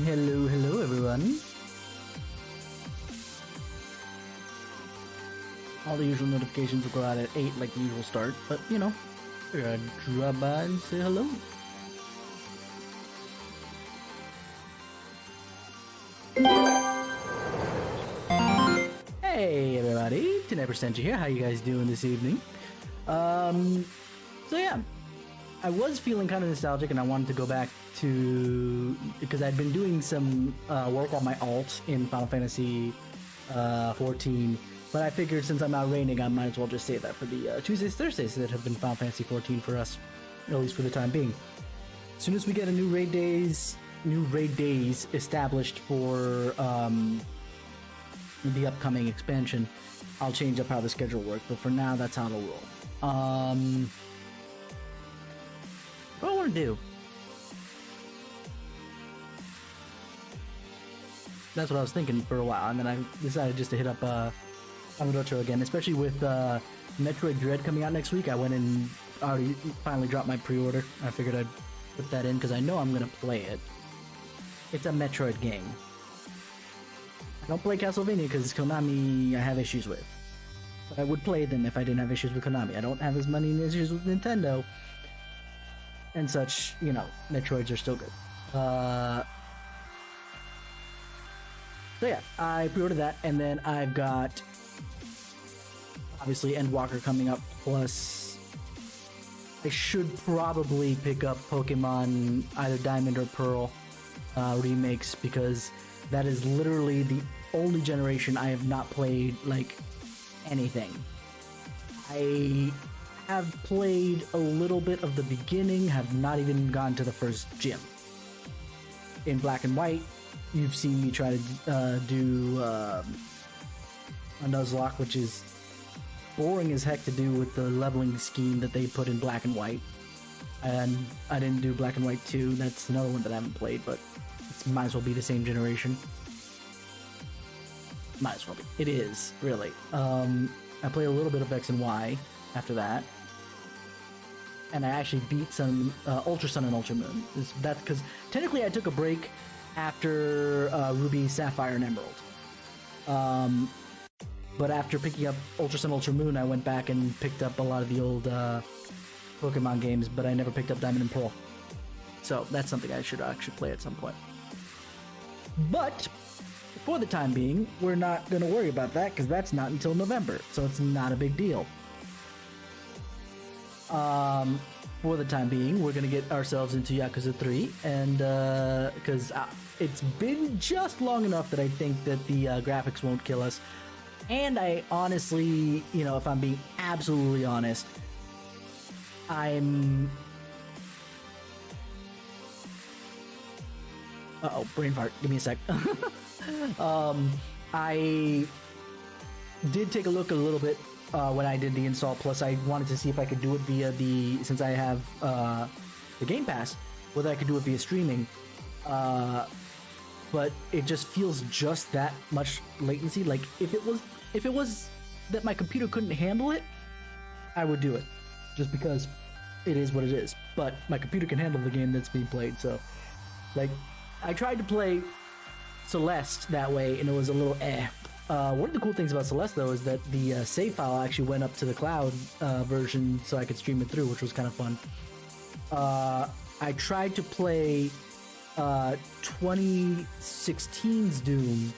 Hello everyone. All the usual notifications will go out at 8 like the usual start, but you know, we're gonna drop by and say hello. Hey everybody, TenebrisTenshi here. How you guys doing this evening? So yeah, I was feeling kind of nostalgic and I wanted to go back to, because I'd been doing some work on my alt in Final Fantasy 14, but I figured since I'm not raining, I might as well just save that for the Tuesdays, Thursdays that have been Final Fantasy 14 for us, at least for the time being. As soon as we get a new raid days established for the upcoming expansion, I'll change up how the schedule works, but for now, that's how it'll roll. What do I want to do? That's what I was thinking for a while, and then I decided just to hit up Amidocho again, especially with Metroid Dread coming out next week. I went and already finally dropped my pre-order. I figured I'd put that in because I know I'm going to play it. It's a Metroid game. I don't play Castlevania because Konami I have issues with. But I would play them if I didn't have issues with Konami. I don't have as many issues with Nintendo and such, you know, Metroids are still good. So yeah, I pre-ordered that, and then I've got, obviously, Endwalker coming up, plus I should probably pick up Pokemon either Diamond or Pearl remakes, because that is literally the only generation I have not played, like, anything. I have played a little bit of the beginning, have not even gone to the first gym. In Black and White, you've seen me try to do a Nuzlocke, which is boring as heck to do with the leveling scheme that they put in Black and White. And I didn't do Black and White 2. That's another one that I haven't played, but it might as well be the same generation. Might as well be. It is, really. I played a little bit of X and Y after that. And I actually beat some Ultra Sun and Ultra Moon. That's because technically I took a break after Ruby, Sapphire, and Emerald. But after picking up Ultra Sun, Ultra Moon, I went back and picked up a lot of the old Pokemon games, but I never picked up Diamond and Pearl. So that's something I should actually play at some point. But for the time being, we're not going to worry about that because that's not until November, so it's not a big deal. For the time being, we're gonna get ourselves into Yakuza 3, and because it's been just long enough that I think that the graphics won't kill us. And I honestly, you know, if I'm being absolutely honest, I'm... Uh-oh, brain fart. Give me a sec. I did take a look a little bit when I did the install, plus I wanted to see if I could do it via the, since I have the Game Pass, whether I could do it via streaming, but it just feels just that much latency. Like if it was that my computer couldn't handle it, I would do it, just because it is what it is. But my computer can handle the game that's being played, so like I tried to play Celeste that way and it was a little eh. One of the cool things about Celeste, though, is that the save file actually went up to the cloud version so I could stream it through, which was kind of fun. I tried to play 2016's Doom,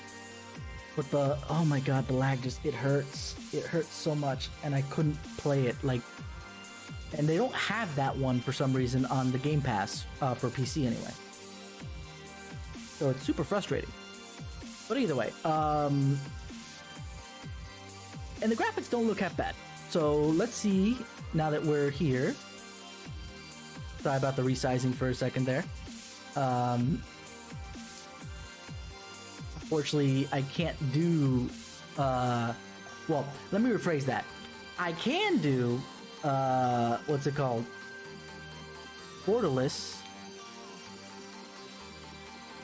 but oh my god, the lag just, it hurts. It hurts so much, and I couldn't play it, like, and they don't have that one for some reason on the Game Pass, for PC anyway. So it's super frustrating. But either way, And the graphics don't look half bad. So let's see, now that we're here. Sorry about the resizing for a second there. Unfortunately, I can't do, well, let me rephrase that. I can do, what's it called? Borderless.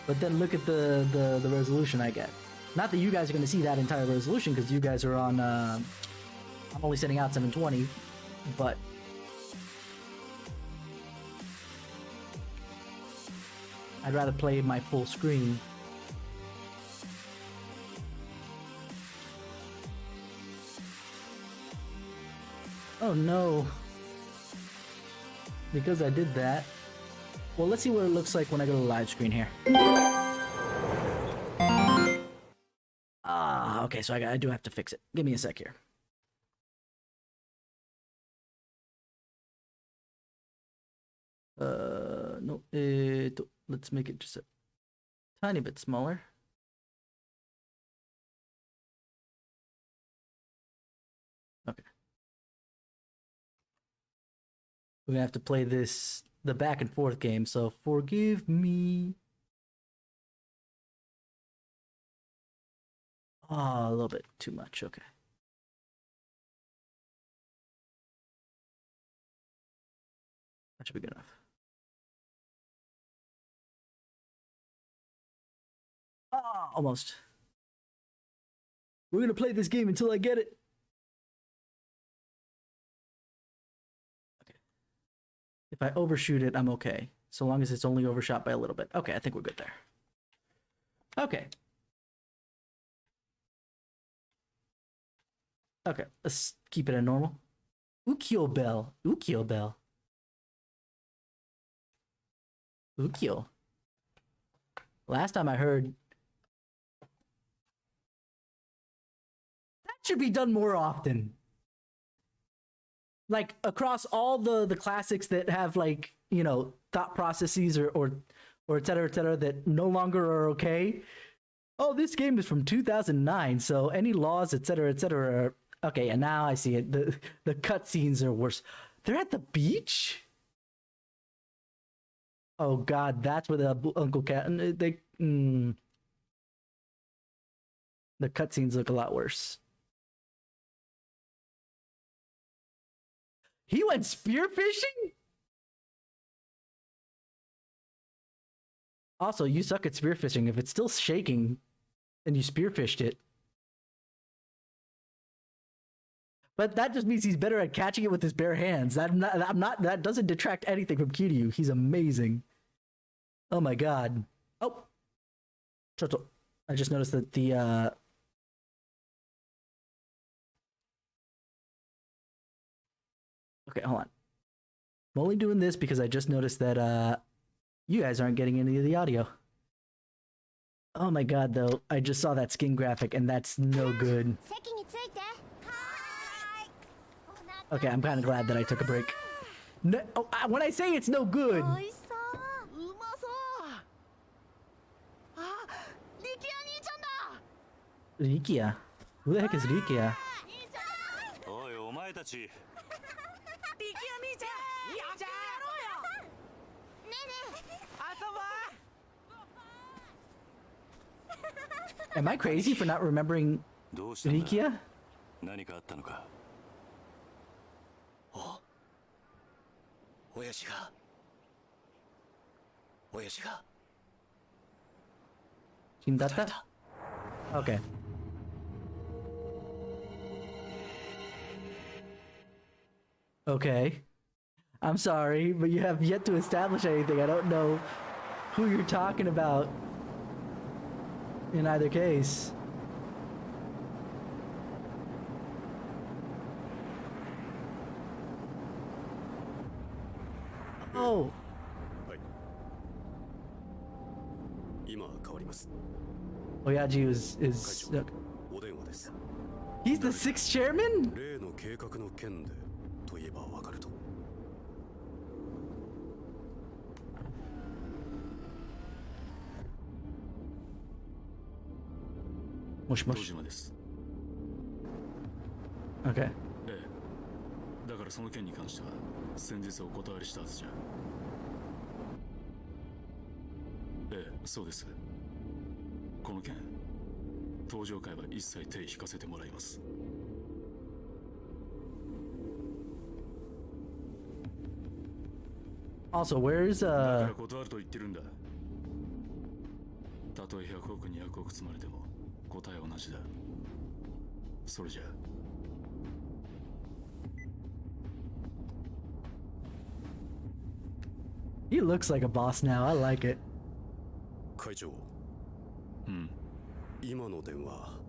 But then look at the resolution I get. Not that you guys are going to see that entire resolution, because you guys are on, I'm only setting out 720, but I'd rather play my full screen. Oh no. Because I did that. Well, let's see what it looks like when I go to the live screen here. Ah, okay, so I do have to fix it. Give me a sec here. No, let's make it just a tiny bit smaller. Okay. We're gonna have to play the back and forth game, so forgive me. Oh, a little bit too much, okay. That should be good enough. Ah, almost. We're gonna play this game until I get it. Okay. If I overshoot it, I'm okay. So long as it's only overshot by a little bit. Okay, I think we're good there. Okay. Okay, let's keep it at normal. Ukyo bell. Ukyo bell. Ukyo. Last time I heard... That should be done more often. Like, across all the classics that have, like, you know, thought processes or et cetera, that no longer are okay. Oh, this game is from 2009, so any laws, et cetera, are... Okay, and now I see it. The cutscenes are worse. They're at the beach? Oh god, that's where the Uncle Cat... The cutscenes look a lot worse. He went spearfishing? Also, you suck at spearfishing. If it's still shaking and you spearfished it. But that just means he's better at catching it with his bare hands. That doesn't detract anything from Kiryu. He's amazing. Oh my god. Oh. I just noticed that the Okay, hold on. I'm only doing this because I just noticed that you guys aren't getting any of the audio. Oh my god, though. I just saw that skin graphic and that's no good. Okay, I'm kind of glad that I took a break. No, when I say it's no good... Rikia? Who the heck is Rikia? Am I crazy for not remembering Rikia? Shindata? Okay. Okay. I'm sorry, but you have yet to establish anything. I don't know who you're talking about in either case. Oh. Oyaji is he's the sixth chairman? Mush mush. Okay. ええ。だからその件に関しては先日お断りしたはずじゃ。ええ、そうです。この件、登場会は一切手引かせてもらいます。Also, where's だから断ると言ってるんだ。たとえ100億200億積まれても答えは同じだ。それじゃあ。He looks like a boss now. I like it. 会長、うん。今の電話、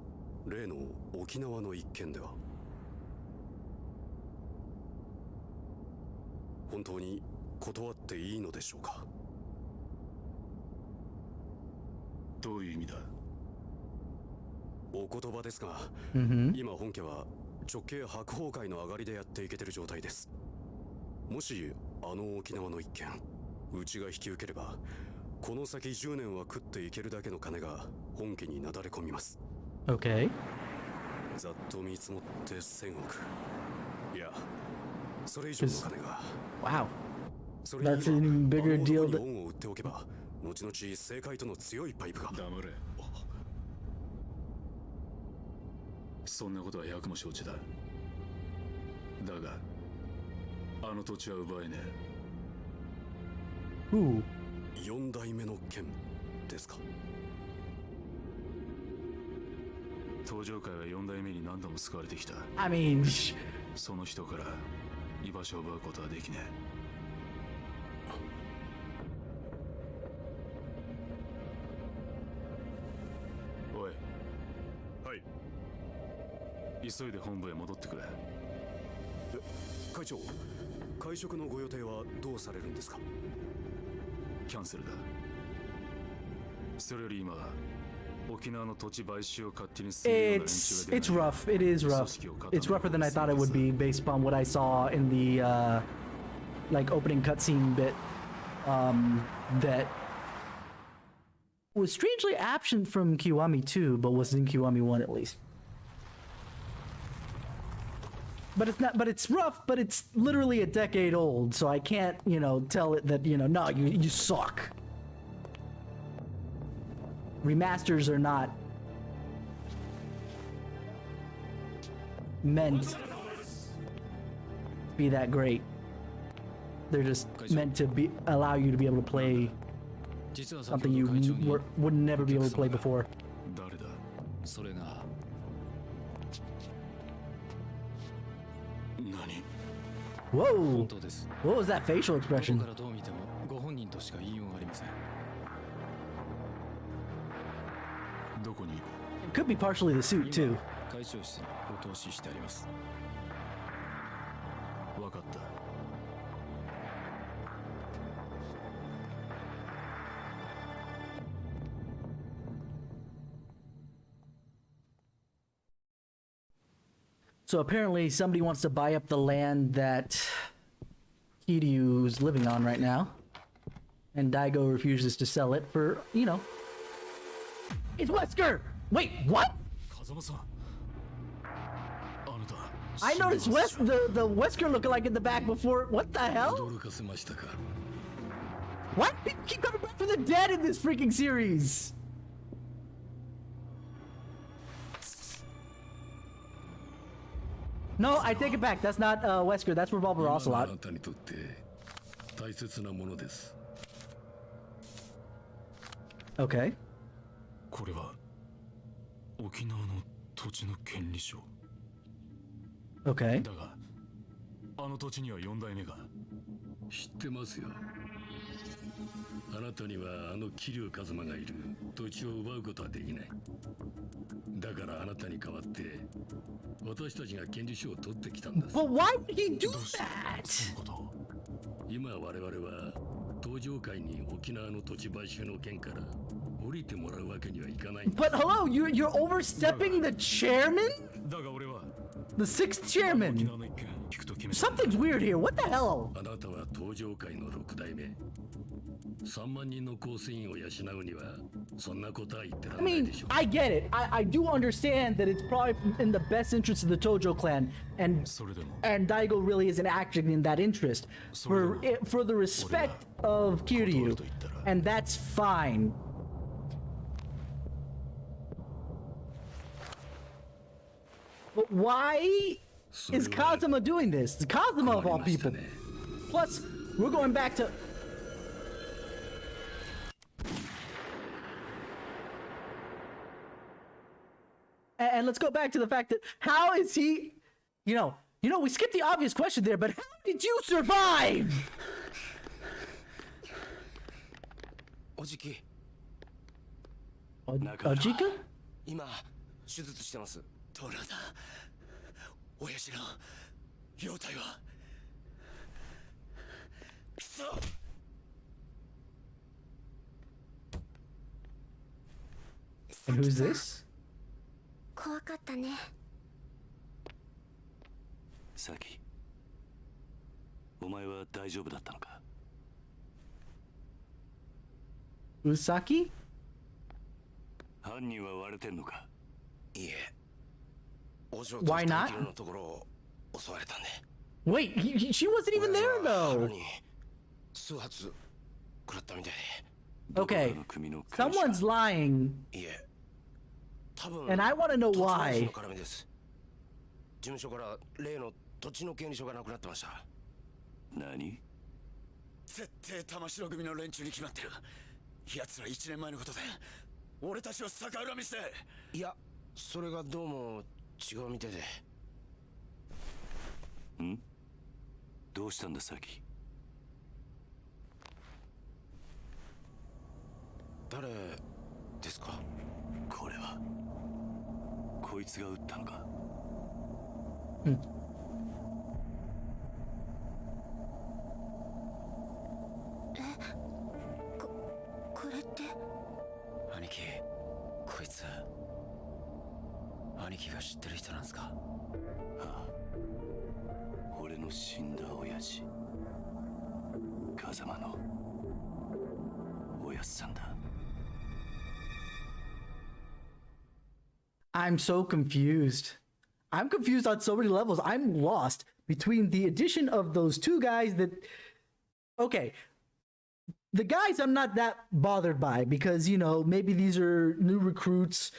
例の沖縄の一件では本当に断っていいのでしょうか。どういう意味だ。お言葉ですが、今本家は直系白鵬会の上がりでやっていけてる状態です。もしあの沖縄の一件うちが引き受ければ、この先10年は食っていけるだけの金が本家になだれ込みます。 Okay. ざっと見積もって1000億、いやそれ以上の金が。 Wow. それに That's an even bigger deal. 日本を売っておけば後々政界との強いパイプが。黙れ。そんなことは百も承知だ。だがあの土地は奪えねえ。Ooh. 4代目の剣ですか。登場会は4代目に何度も救われてきた。 I mean, その人から居場所を奪うことはできねえ。おい。はい。急いで本部へ戻ってくれ。会長、会食のご予定はどうされるんですか。キャンセルだ。それより今沖縄の土地買収を勝手に進めるような連中が出ない。 it's rough. It is rough. It's rougher than I thought it would be based upon what I saw in the like opening cutscene bit that was strangely absent from Kiwami 2, but was in Kiwami 1 at least. But it's not. But it's rough. But it's literally a decade old, so I can't, tell it that no, you suck. Remasters are not meant to be that great. They're just meant to allow you to be able to play something you would never be able to play before. 誰だ。それが 何。 Whoa! 本当です。 What was that facial どこ expression? からどう見てもご本人としか言いようがありません。どこにいる。 It could be partially the suit too. 会長室にお通ししてあります。わかった。 So apparently somebody wants to buy up the land that Kiryu's living on right now. And Daigo refuses to sell it for, It's Wesker! Wait, what? 風間さん。あなた。 I noticed the Wesker lookalike in the back before. What the hell? 驚かせましたか。 What? People keep coming back from the dead in this freaking series! No, I take it back. That's not Wesker. That's Revolver あ Ocelot. なたにとって大切なものです。 Okay. これは沖縄の土地の権利書。 Okay. だがあの土地には4代目が。知ってますよ。あなたにはあの桐生一馬がいる土地を奪うことはできない。だからあなたに代わって私たちが権利書を取ってきたんです。 But why would he do どうして that? そのことを。今我々は登場会に沖縄の土地買収の件から降りてもらうわけにはいかないんです。 But hello, you're overstepping the chairman? だが俺は The sixth 沖 chairman? 縄の一件聞くと決めた。 Something's weird here. What the hell? あなたは登場会の6代目。3万人の構成員を養うにはそんなことは言ってら I んない mean, でしょう。 I get it. I do understand that it's probably in the best interest of the Tojo clan, and それでも Daigo really isn't acting in that interest for the respect of Kiryu, and that's fine. But why is Kazuma doing this? It's Kazuma of all people. Plus, we're going back to. And let's go back to the fact that how is he, you know, we skipped the obvious question there, but how did you survive? おじき Ojika? 今手術してます。トラだ。親父の容体は。くそ。 And who's this? 怖かったね。サキ、お前は大丈夫だったのか？ Usaki? 犯人は割れてんのか？いえ。お嬢と Why not? 二人のところを襲われたんで。 Wait, she wasn't even there 腹 though. に数発食らったみたい Okay, で。someone's lying, いえ。多分 and I want to know 土地の why. 絡みです。事務所から例の土地の権利書がなくなってました。何？絶対玉城組の連中に決まってる。奴ら1年前のことで俺たちを逆恨みして。いや、それがどうも違うみたいで。ん？どうしたんだサキ？誰ですか？これはこいつが撃ったのか？これって。兄貴、こいつ兄貴が知ってる人なんすか？はあ、俺の死んだ親父、風間のおやっさんだ。 I'm so confused. I'm confused on so many levels. I'm lost between the addition of those two guys that. Okay. The guys I'm not that bothered by because, you know, maybe these are new recruits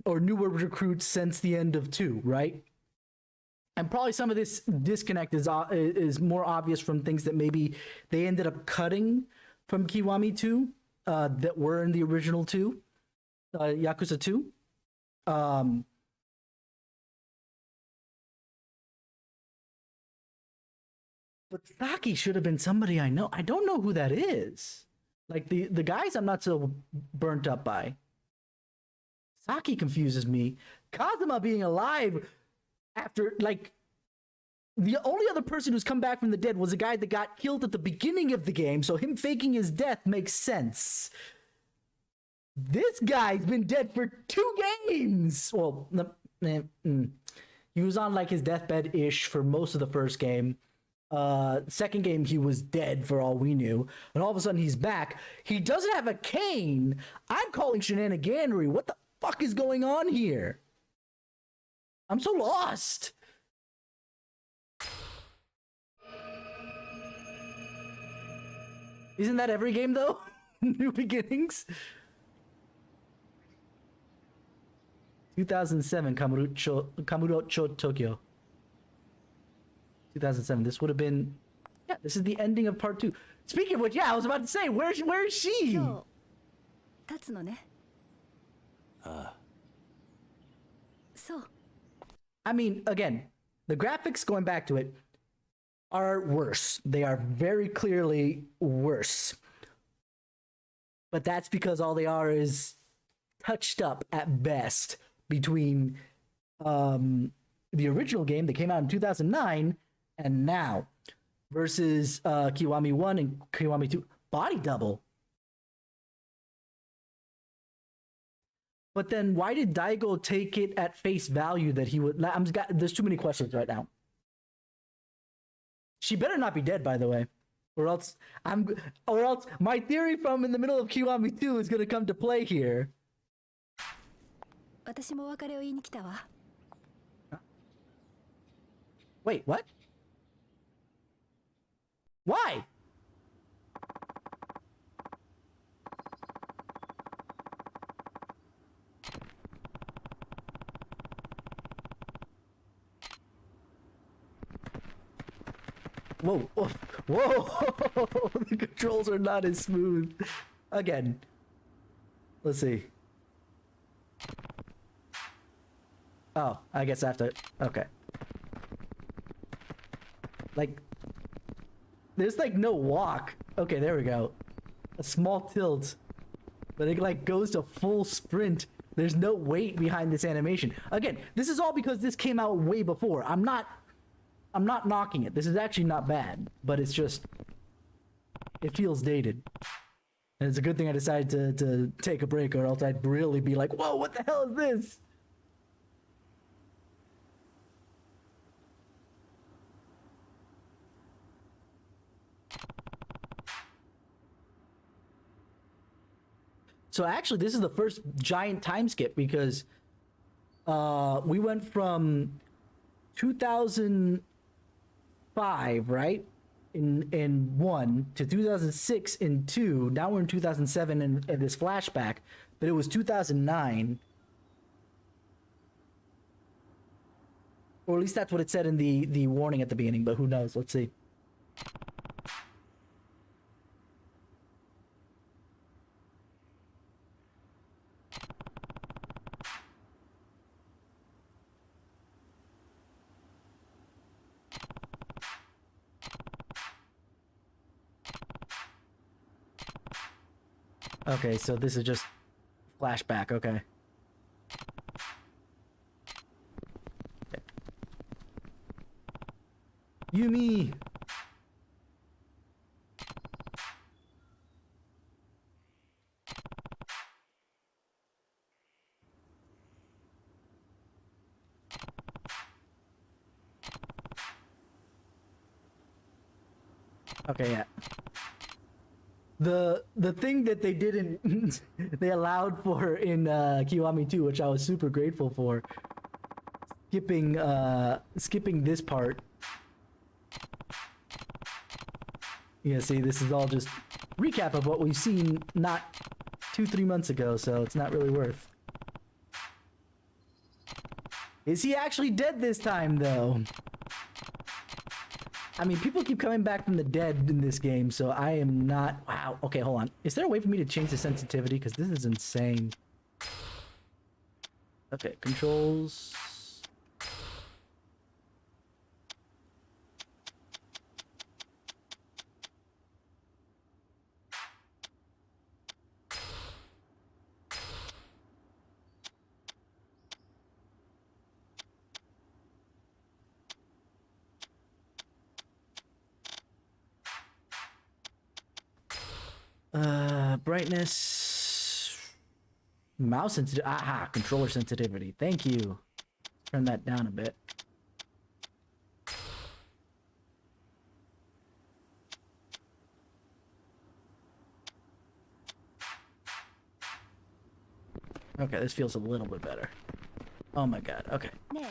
or newer recruits since the end of 2, right? And probably some of this disconnect is more obvious from things that maybe they ended up cutting from Kiwami 2 that were in the original 2, Yakuza 2. But Saki should have been somebody I know. I don't know who that is. Like the guys I'm not so burnt up by. Saki confuses me. Kazuma being alive after, like, the only other person who's come back from the dead was a guy that got killed at the beginning of the game, so him faking his death makes sense. This guy's been dead for 2 games. Well, he was on like his deathbed-ish for most of the first game. Second game, he was dead for all we knew. And all of a sudden, he's back. He doesn't have a cane. I'm calling shenaniganery. What the fuck is going on here? I'm so lost. Isn't that every game, though? New beginnings? 2007, Kamurocho Tokyo. 2007. This would have been. Yeah, this is the ending of part 2. Speaking of which, yeah, I was about to say, where is she? 今日立つのね。ああ。そう。 I mean, again, the graphics, going back to it, are worse. They are very clearly worse. But that's because all they are is touched up at best between the original game that came out in 2009 and now versus Kiwami 1 and Kiwami 2. Body double. But then why did Daigo take it at face value that he would... there's too many questions right now. She better not be dead, by the way. Or else or else my theory from in the middle of Kiwami 2 is gonna come to play here. 私もお別れを言いに来たわ。 Wait, what? Why? Whoa, whoa, whoa! The controls are not as smooth. Again. Let's see. Oh, I guess I have to... Okay. Like... There's like no walk. Okay, there we go. A small tilt. But it like goes to full sprint. There's no weight behind this animation. Again, this is all because this came out way before. I'm not knocking it. This is actually not bad, but it's just, it feels dated. And it's a good thing I decided to take a break, or else I'd really be like, whoa, what the hell is this? So actually, this is the first giant time skip because we went from 2005, right, in 1 to 2006 in 2. Now we're in 2007 in this flashback, but it was 2009, or at least that's what it said in the warning at the beginning. But who knows? Let's see. Okay, so this is just flashback, okay. Yumi! Okay, yeah. The thing that they didn't they allowed for in Kiwami 2, which I was super grateful for, skipping this part. Yeah, see, this is all just recap of what we've seen not 2-3 months ago, so it's not really worth. Is he actually dead this time, though? I mean, people keep coming back from the dead in this game, so I am not... Wow. Okay, hold on. Is there a way for me to change the sensitivity? Because this is insane. Okay, controls... brightness, mouse sensitivity. Aha, controller sensitivity. Thank you. Turn that down a bit. Okay, this feels a little bit better. Oh my god. Okay. Yeah.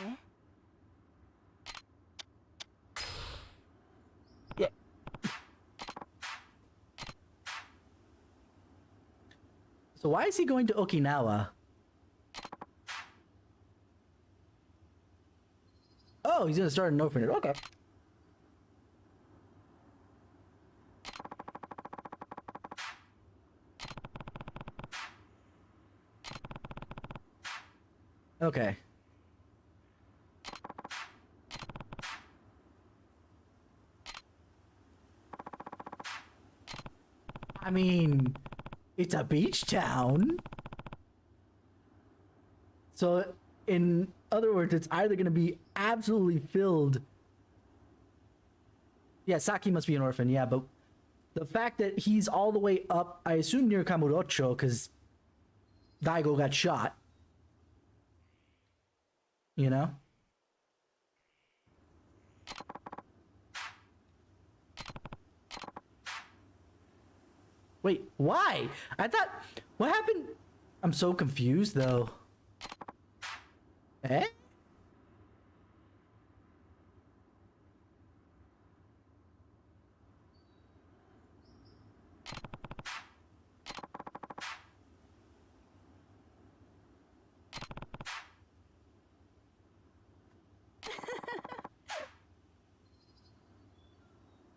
So why is he going to Okinawa? Oh, he's gonna start an orphanage. Okay. Okay. I mean, it's a beach town. So, in other words, it's either going to be absolutely filled. Yeah, Saki must be an orphan, yeah, but the fact that he's all the way up, I assume near Kamurocho, because Daigo got shot. You know? Wait, why? I thought... What happened? I'm so confused, though. Eh?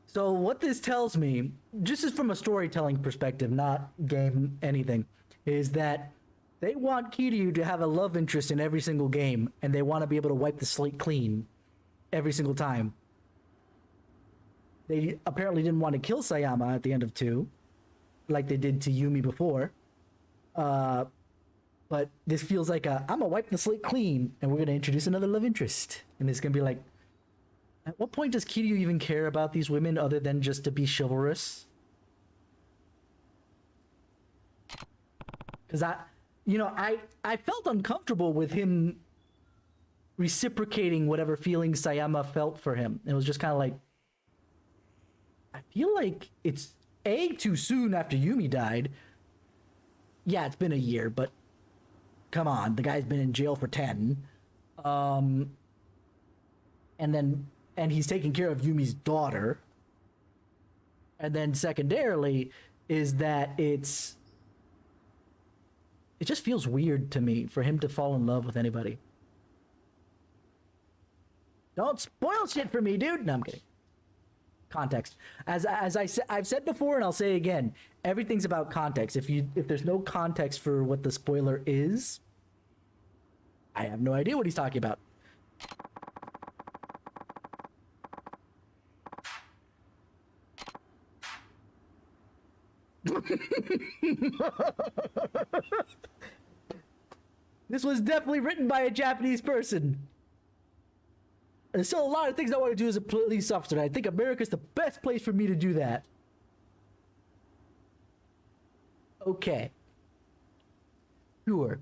So what this tells me, just as from a storytelling perspective, not game anything, is that they want Kiryu to have a love interest in every single game, and they want to be able to wipe the slate clean every single time. They apparently didn't want to kill Sayama at the end of 2, like they did to Yumi before. But this feels like I'm gonna wipe the slate clean, and we're gonna introduce another love interest, and it's gonna be like, at what point does Kiryu even care about these women other than just to be chivalrous? Because I felt uncomfortable with him reciprocating whatever feelings Sayama felt for him. It was just kind of like, I feel like it's too soon after Yumi died. Yeah, it's been a year, but come on, the guy's been in jail for 10. And he's taking care of Yumi's daughter. And then secondarily is that it just feels weird to me for him to fall in love with anybody. Don't spoil shit for me, dude. No, I'm kidding. Context. As I've said before, and I'll say again, everything's about context. If there's no context for what the spoiler is, I have no idea what he's talking about. This was definitely written by a Japanese person. There's still a lot of things I want to do as a police officer, and I think America's the best place for me to do that. Okay. Sure.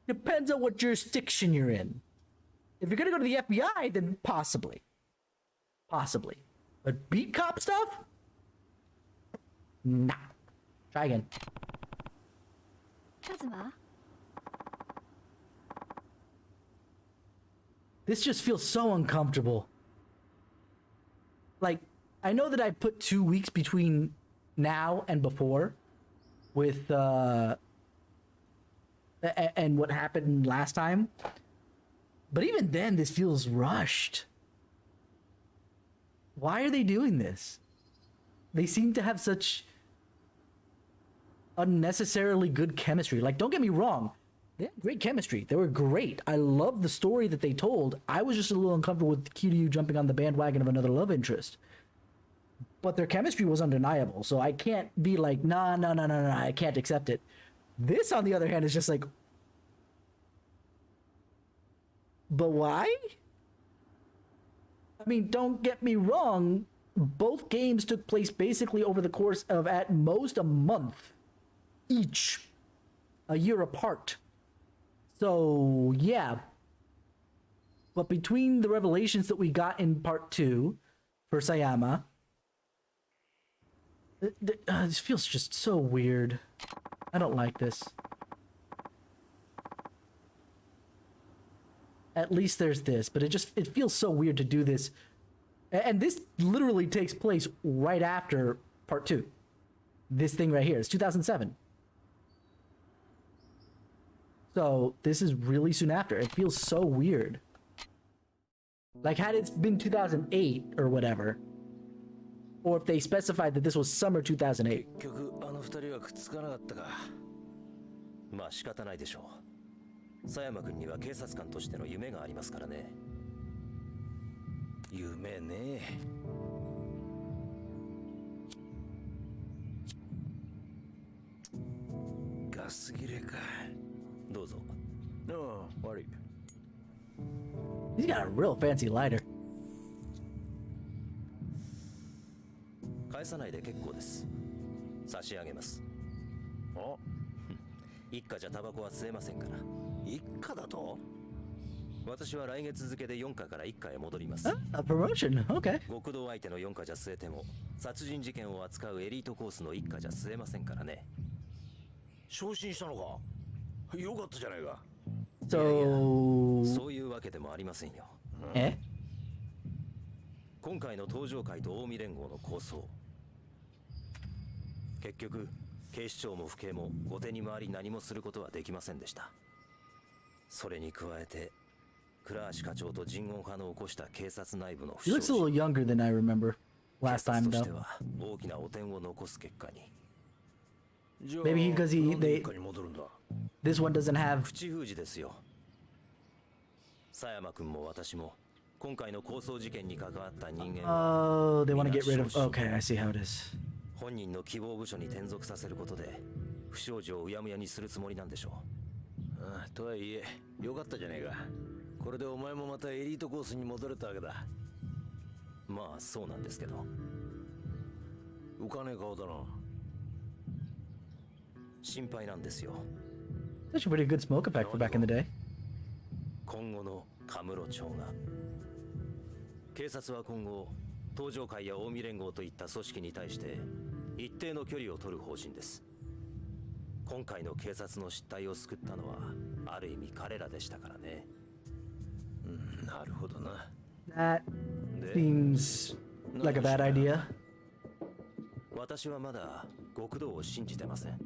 Depends on what jurisdiction you're in. If you're gonna go to the FBI, then possibly. Possibly. But beat cop stuff? Nah. Try again. Kazuma? This just feels so uncomfortable. Like, I know that I put 2 weeks between now and before with, and what happened last time. But even then, this feels rushed. Why are they doing this? They seem to have such unnecessarily good chemistry. Like, don't get me wrong. They had great chemistry. They were great. I love the story that they told. I was just a little uncomfortable with Kiryu jumping on the bandwagon of another love interest. But their chemistry was undeniable. So I can't be like, nah, I can't accept it. This, on the other hand, is just like, but why? I mean, don't get me wrong. Both games took place basically over the course of at most a month each, a year apart. So, yeah. But between the revelations that we got in part 2 for Sayama, this feels just so weird. I don't like this. At least there's this, but it feels so weird to do this. And this literally takes place right after part 2. This thing right here. It's 2007. So this is really soon after. It feels so weird. Like, had it been 2008 or whatever, or if they specified that this was summer 2008. まあ仕方ないでしょう。佐山君には警察官としての夢がありますからね。夢ね。ガス切れか。どうぞ。ああ、悪い。He's got a real fancy lighter. 返さないで結構です。差し上げます。あ、一家じゃタバコは吸えませんから。一家だと？私は来月付で4課から1課へ戻ります。 A promotion. Okay. 極道相手の4課じゃ据えても殺人事件を扱うエリートコースの1課じゃ据えませんからね。昇進したのか。よかったじゃないか。So. そういうわけでもありませんよ。Eh? 今回の登場会と近江連合の構想、結局警視庁も府警も後手に回り何もすることはできませんでした。それに加えて倉橋課長と人言派の起こした警察内部の不 He 祥 looks a 事、 little younger than I remember 警 last 察 time として though. は大きな汚点を残す結果に。 Maybe because they に戻るんだ。 this one doesn't have. 口封じですよ。佐山君も私も今回の抗争事件に関わった人間は Oh, they want to get rid of. Okay, I see how it is. 本人の希望部署に転属させることで不祥事をうやむやにするつもりなんでしょああ、とはいえよかったじゃねえか。これでお前もまたエリートコースに戻れたわけだ。う。まあそうなんですけど、浮かねえ顔だな。心配なんですよ。 Such a pretty good smoke effect for back in the day. 今後のカムロ町が、警察は今後東上会や近江連合といった組織に対して一定の距離を取る方針です。今回の警察の失態を救ったのはある意味彼らでしたからね。なるほどな。 That seems like a bad idea. 私はまだ極道を信じてません。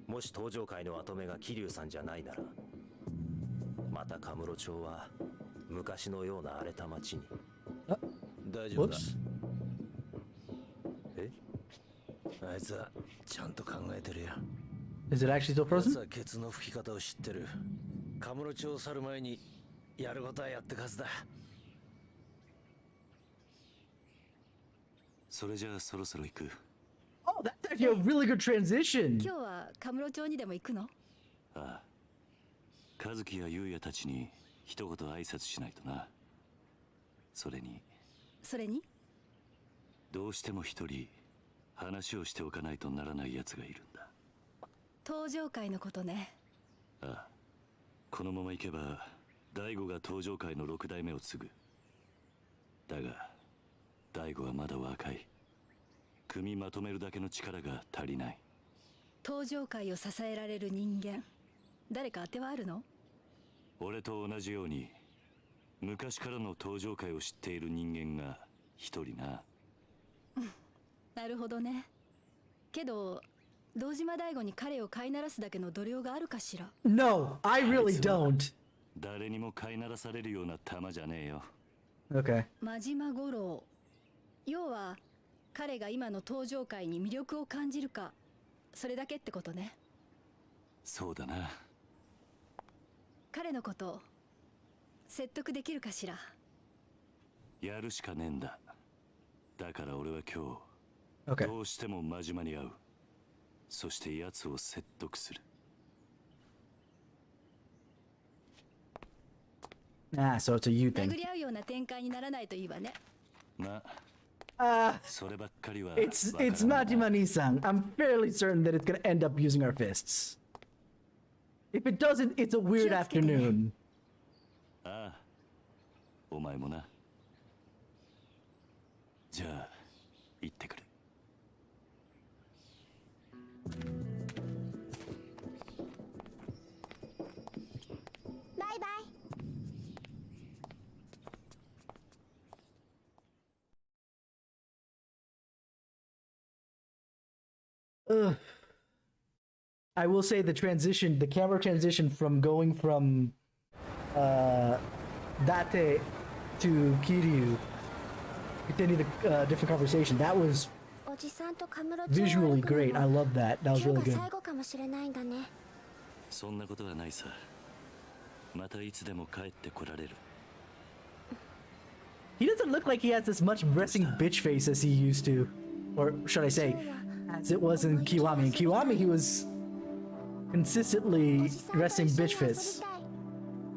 もし東上会の跡目が桐生さんじゃないなら、またカムロ町は昔のような荒れた町に。大丈夫だ。 Whoops. え？あいつはちゃんと考えてるよ。 Is it actually still 奴 frozen? はケツの吹き方を知ってる。カムロ町を去る前にやることはやってくはずだ。それじゃあそろそろ行く。 Oh, that's actually a really good transition. 今日はカムロ町にでも行くの？ああ、和樹や優也たちに一言挨拶しないとな。それにどうしても一人話をしておかないとならない奴がいるんだ。登場会のことね。ああ、このまま行けば大悟が登場会の6代目を継ぐ。だが大悟はまだ若い。組まとめるだけの力が足りない。登場会を支えられる人間、誰か当てはあるの？俺と同じように昔からの登場会を知っている人間が一人な。なるほどね。けど堂島大吾に彼を飼いならすだけの度量があるかしら。 No, I really don't. 誰にも飼いならされるような玉じゃねえよ。 Okay. 真島五郎、要は彼が今の登場会に魅力を感じるか、それだけってことね。そうだな。彼のこと説得できるかしら。やるしかねえんだ。だから俺は今 Okay. 日どうしても真島に会う。そして奴を説得する。 Ah, so it's a you 殴 thing. り合うような展開にならないといいわね。ま Ah, そればっかりは it's わからん it's な。 Majima-ni-san. I'm fairly certain that it's gonna end up using our fists. If it doesn't, it's a weird afternoon. ああ、お前もな。じゃあ行ってくる。バイバイ。Ugh. I will say the camera transition from going from Date to Kiryu, continue the different conversation. That was おじさんとカムロ町を visually 歩くの great. I も love that. That was 今 really 日 good. が最後かもしれないんだね。そんなことはないさ。またいつでも帰ってこられる。 He doesn't look like he has as much resting bitch face as he used to, or should I say, as it was in Kiwami. In Kiwami, he was consistently おじさんと resting 一緒 bitch に遊び face. たい。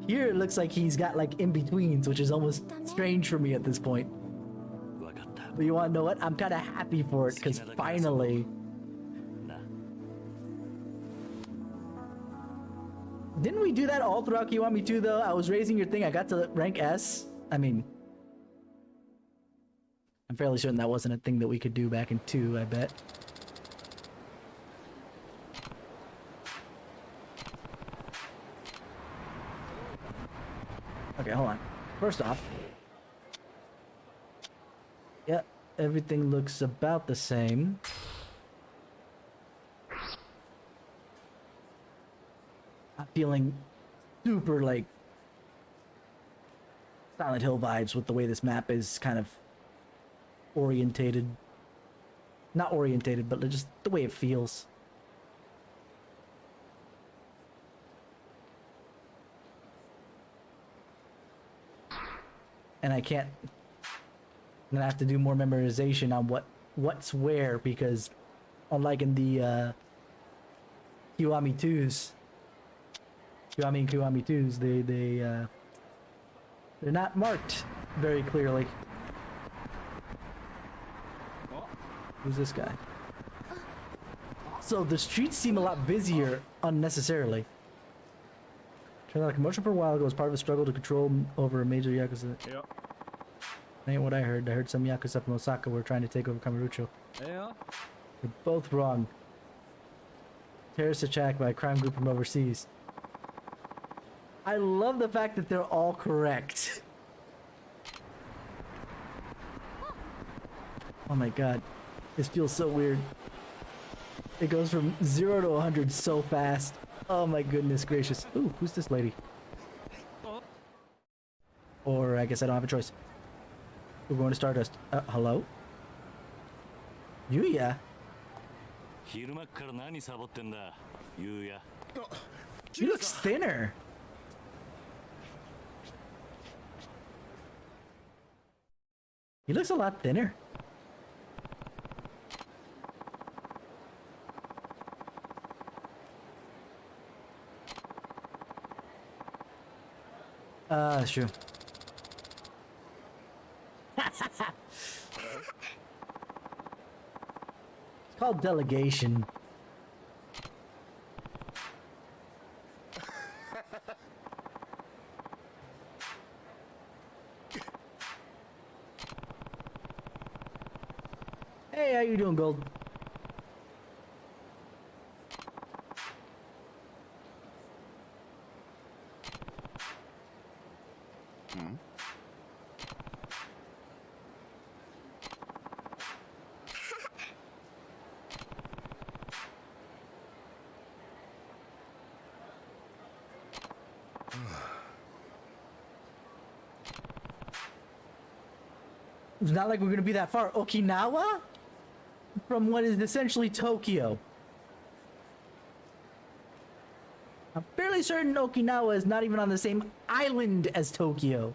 Here it looks like he's got like in betweens, which is almost strange for me at this point. わかった。 But you wanna know what? I'm kind of happy for it because finally, な。 バイバイ。 uh, バイバイ。 ああ。 バイバイ。 ああ。 バイバイ。 ああ。 バイバイ。 uh, Didn't we do that all throughout Kiwami 2 though? I was raising your thing, I got to rank S. I mean, I'm fairly certain that wasn't a thing that we could do back in 2, I bet. Okay, hold on. First off, yeah, everything looks about the same. I'm feeling super like Silent Hill vibes with the way this map is kind of orientated. Not orientated, but just the way it feels. And I can't. I'm gonna have to do more memorization on what's where, because unlike in the Kiwami 2s, Kiwami and Kiwami 2s, they're not marked very clearly. Who's this guy? So the streets seem a lot busier unnecessarily. Turned out a commotion for a while ago as part of a struggle to control over a major Yakuza. Yep. Ain't what I heard. I heard some Yakuza from Osaka were trying to take over Kamurocho. Yeah. You're both wrong. Terrorist attack by a crime group from overseas. I love the fact that they're all correct. Oh my god. This feels so weird. It goes from 0 to 100 so fast. Oh my goodness gracious. Ooh, who's this lady? Or I guess I don't have a choice. We're going to Stardust. Hello? Yuya? 昼間っから何サボってんだ、ゆうや。She looks thinner. He looks a lot thinner. That's true. It's called delegation. Hey, how you doing, Gold? It's not like we're gonna be that far. Okinawa? From what is essentially Tokyo. I'm fairly certain Okinawa is not even on the same island as Tokyo.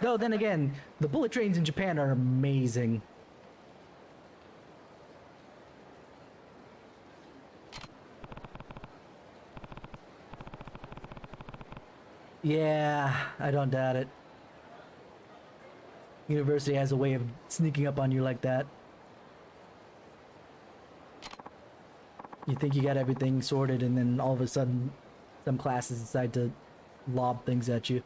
Though then again, the bullet trains in Japan are amazing. Yeah, I don't doubt it. University has a way of sneaking up on you like that. You think you got everything sorted, and then all of a sudden, some classes decide to lob things at you.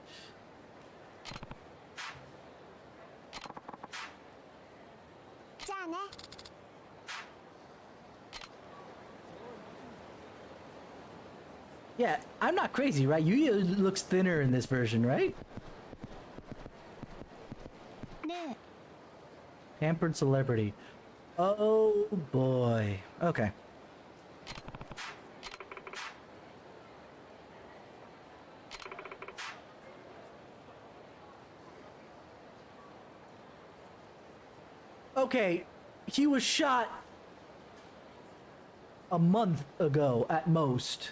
Yeah, I'm not crazy, right? Yuya looks thinner in this version, right? Pampered celebrity. Oh boy. Okay. Okay, he was shot a month ago at most.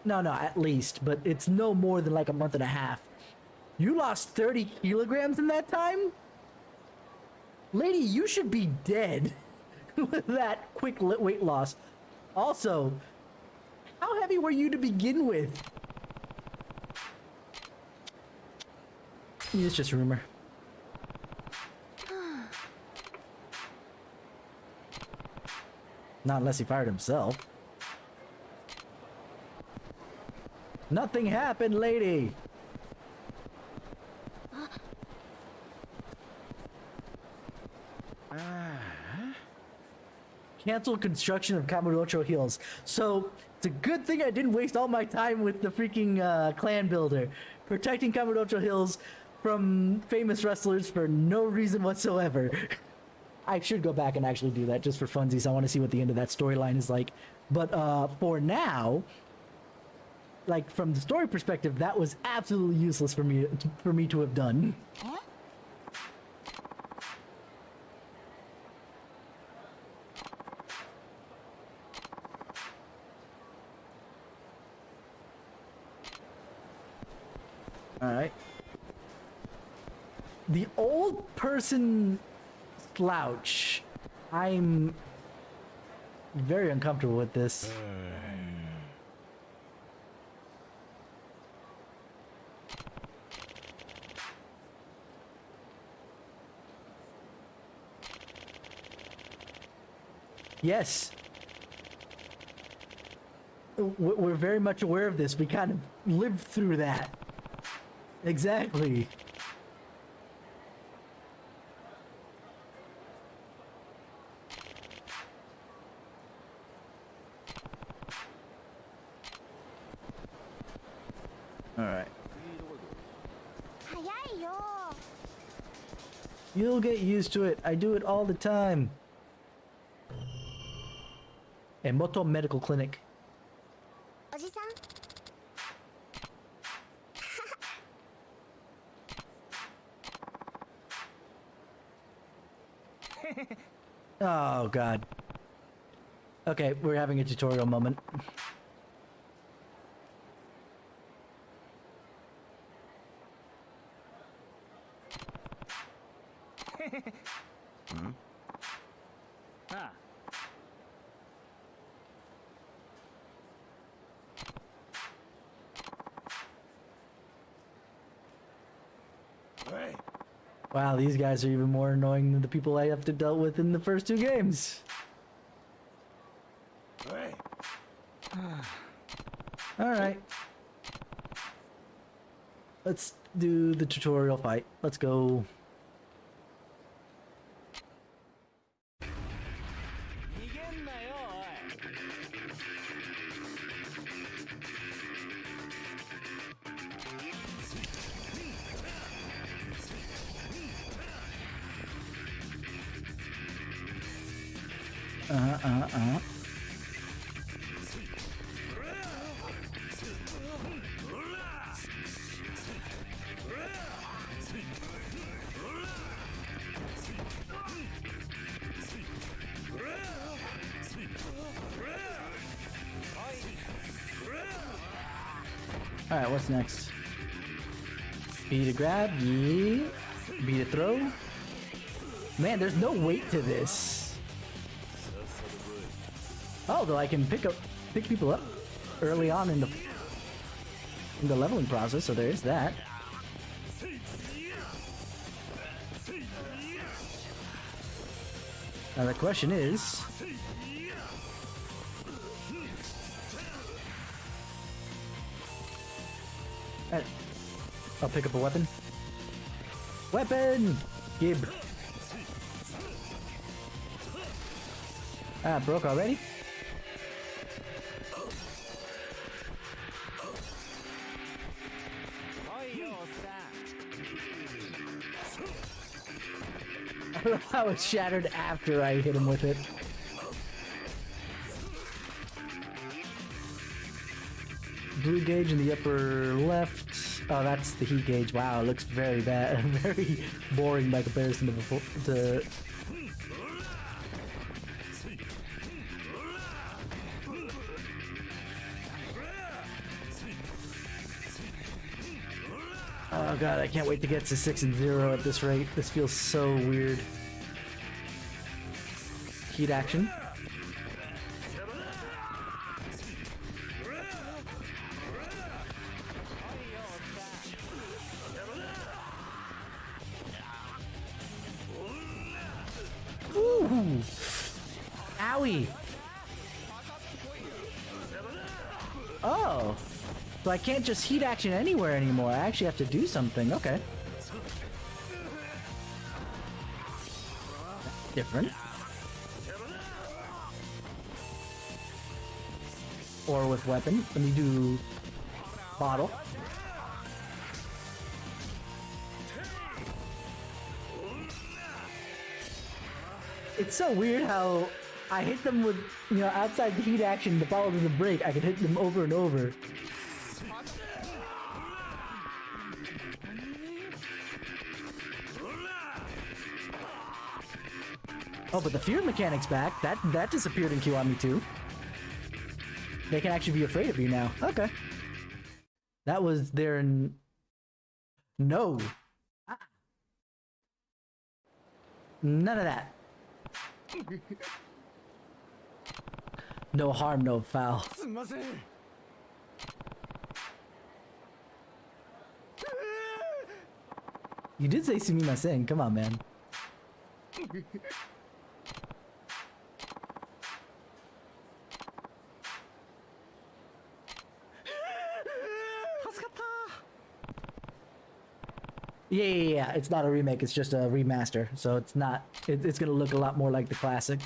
No, at least, but it's no more than like a month and a half. You lost 30 kilograms in that time? Lady, you should be dead with that quick weight loss. Also, how heavy were you to begin with? It's just a rumor. Not unless he fired himself. Nothing happened, lady! Cancel construction of Kamurocho Hills. So, it's a good thing I didn't waste all my time with the freaking clan builder. Protecting Kamurocho Hills from famous wrestlers for no reason whatsoever. I should go back and actually do that just for funsies. I want to see what the end of that storyline is like. But for now, like from the story perspective, that was absolutely useless for me to have done. All right. The old person slouch. I'm very uncomfortable with this. Yes. We're very much aware of this. We kind of lived through that. Exactly. All right. You'll get used to it. I do it all the time. A Moto Medical Clinic. おじさん Oh god. Okay, we're having a tutorial moment. Wow, these guys are even more annoying than the people I have to deal with in the first two games. Alright. Let's do the tutorial fight. Let's go. Alright, what's next? B to grab, yeah. B to throw. Man, there's no weight to this. Oh, though I can pick people up early on in the leveling process, so there is that. Now the question is, I'll pick up a weapon. Weapon! Gib. Ah, broke already? I love how it shattered after I hit him with it. Blue gauge in the upper left. Oh, that's the heat gauge. Wow, it looks very bad. Very boring by comparison to before. Oh god, I can't wait to get to 6 and 0 at this rate. This feels so weird. Heat action. Ooh! Owie! Oh, so I can't just heat action anywhere anymore. I actually have to do something. Okay. Different. Or with weapon. Let me do bottle. It's so weird how I hit them with, you know, outside the heat action, the bottle doesn't break. I can hit them over and over. Oh, but the fear mechanic's back. That disappeared in Kiwami 2. They can actually be afraid of you now. Okay. That was their... No. None of that. No harm, no foul. You did say sumimasen. Come on, man. Yeah. It's not a remake. It's just a remaster. So it's not. It's gonna look a lot more like the classic.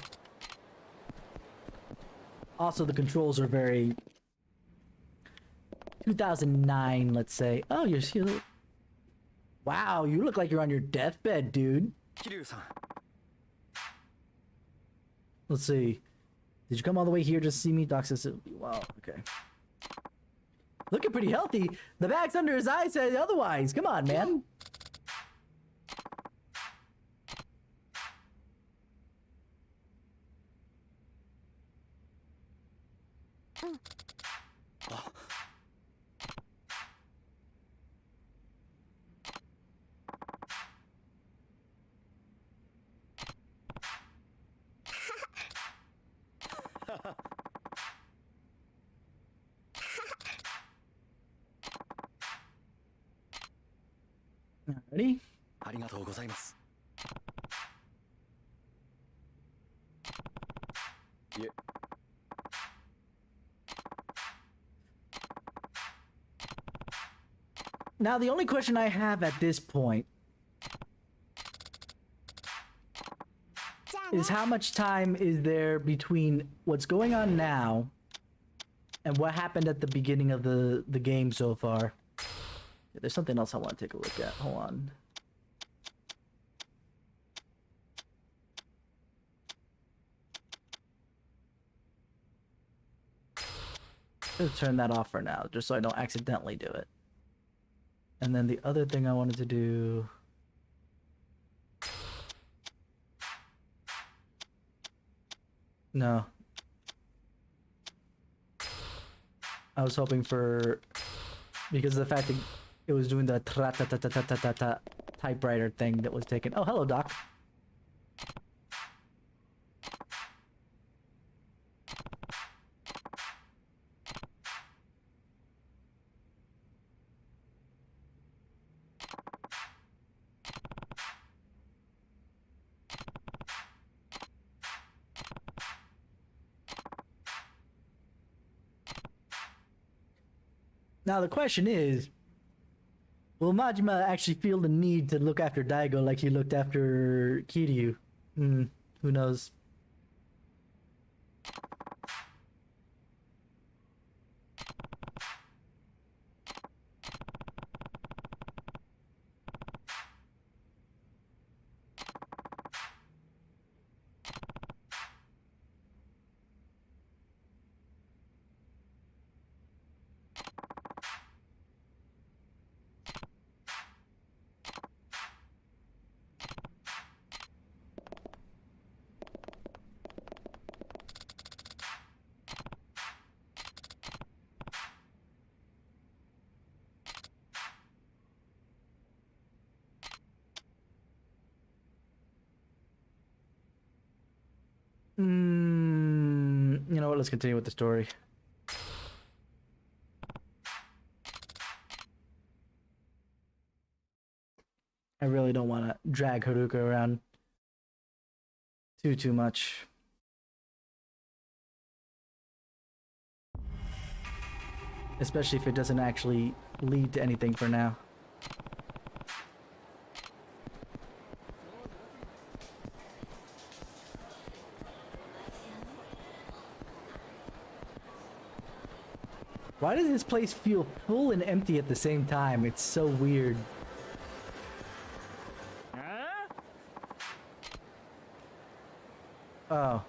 Also, the controls are very 2009, let's say. Oh, you're still. Wow, you look like you're on your deathbed, dude. Let's see. Did you come all the way here just to see me? Doc says, wow, okay. Looking pretty healthy. The bags under his eyes said otherwise. Come on, man. Ready? ありがとうございます。いえ。Now, the only question I have at this point is how much time is there between what's going on now and what happened at the beginning of the game so far? There's something else I want to take a look at. Hold on. Let's turn that off for now, just so I don't accidentally do it. And then the other thing I wanted to do... No. I was hoping for... Because of the fact that it was doing the tra-ta-ta-ta-ta-ta-ta typewriter thing that was taken. Oh, hello, Doc. Now the question is, will Majima actually feel the need to look after Daigo like he looked after Kiryu? Who knows? You know what? Let's continue with the story. I really don't want to drag Haruka around too much. Especially if it doesn't actually lead to anything for now. Why does this place feel full and empty at the same time? It's so weird. Oh.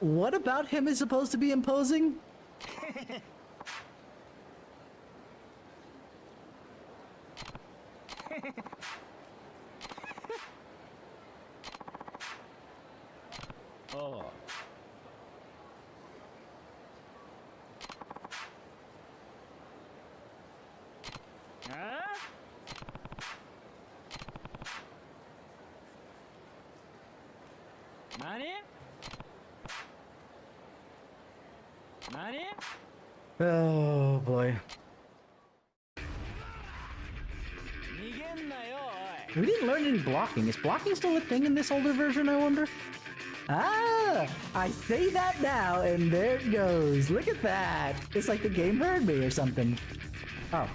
What about him is supposed to be imposing? Oh. Oh boy. We didn't learn any blocking. Is blocking still a thing in this older version, I wonder? Ah! I say that now, and there it goes. Look at that. It's like the game heard me or something. Oh.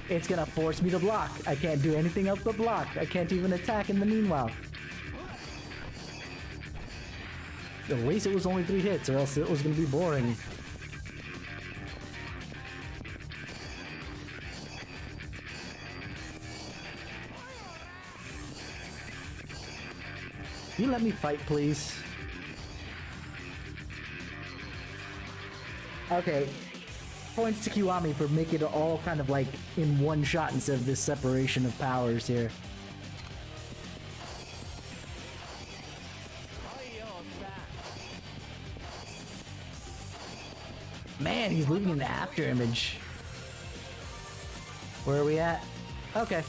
It's gonna force me to block. I can't do anything else but block. I can't even attack in the meanwhile. At least it was only 3 hits, or else it was gonna be boring. Can you let me fight, please? Okay. Points to Kiwami for making it all kind of like in one shot instead of this separation of powers here. Man, he's leaving an after image. Where are we at? Okay.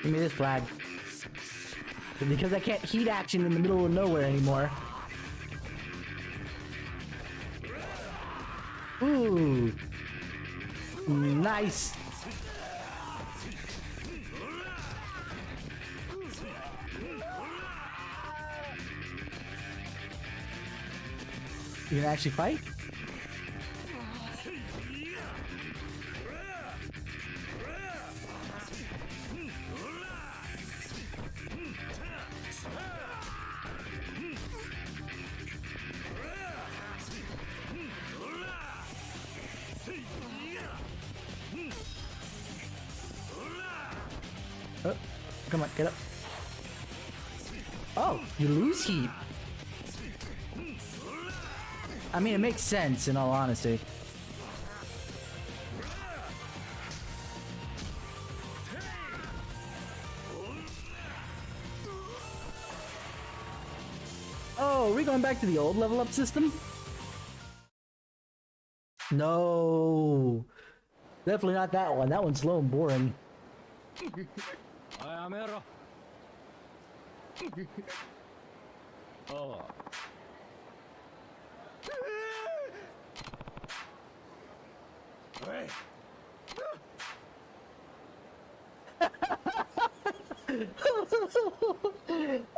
Give me this flag. Because I can't heat action in the middle of nowhere anymore. Ooh. Nice. You gonna actually fight? Oh, come on, get up. Oh, you lose heat. I mean, it makes sense in all honesty. Oh, are we going back to the old level up system? No. Definitely not that one. That one's slow and boring. Oh.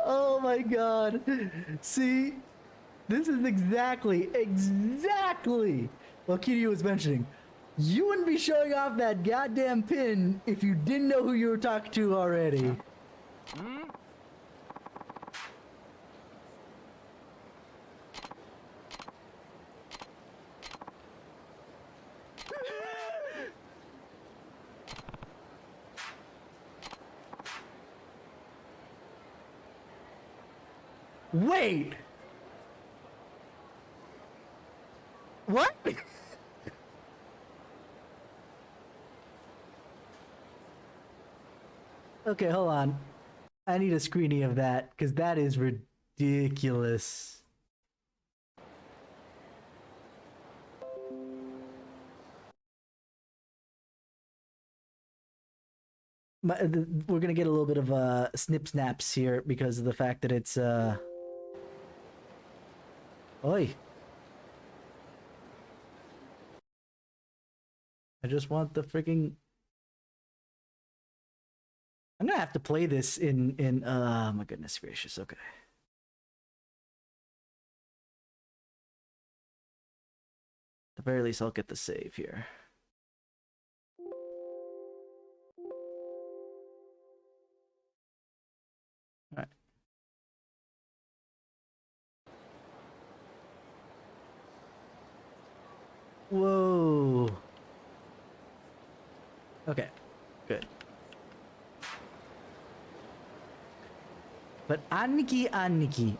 Oh my god. See? This is exactly what Kiryu was mentioning. You wouldn't be showing off that goddamn pin if you didn't know who you were talking to already. Wait! What? Okay, hold on. I need a screening of that because that is ridiculous. We're gonna get a little bit of snip snaps here because of the fact that it's Oi. I just want the freaking. I'm gonna have to play this in oh my goodness gracious, okay. At the very least I'll get the save here. Alright. Whoa. Okay, good. But Aniki,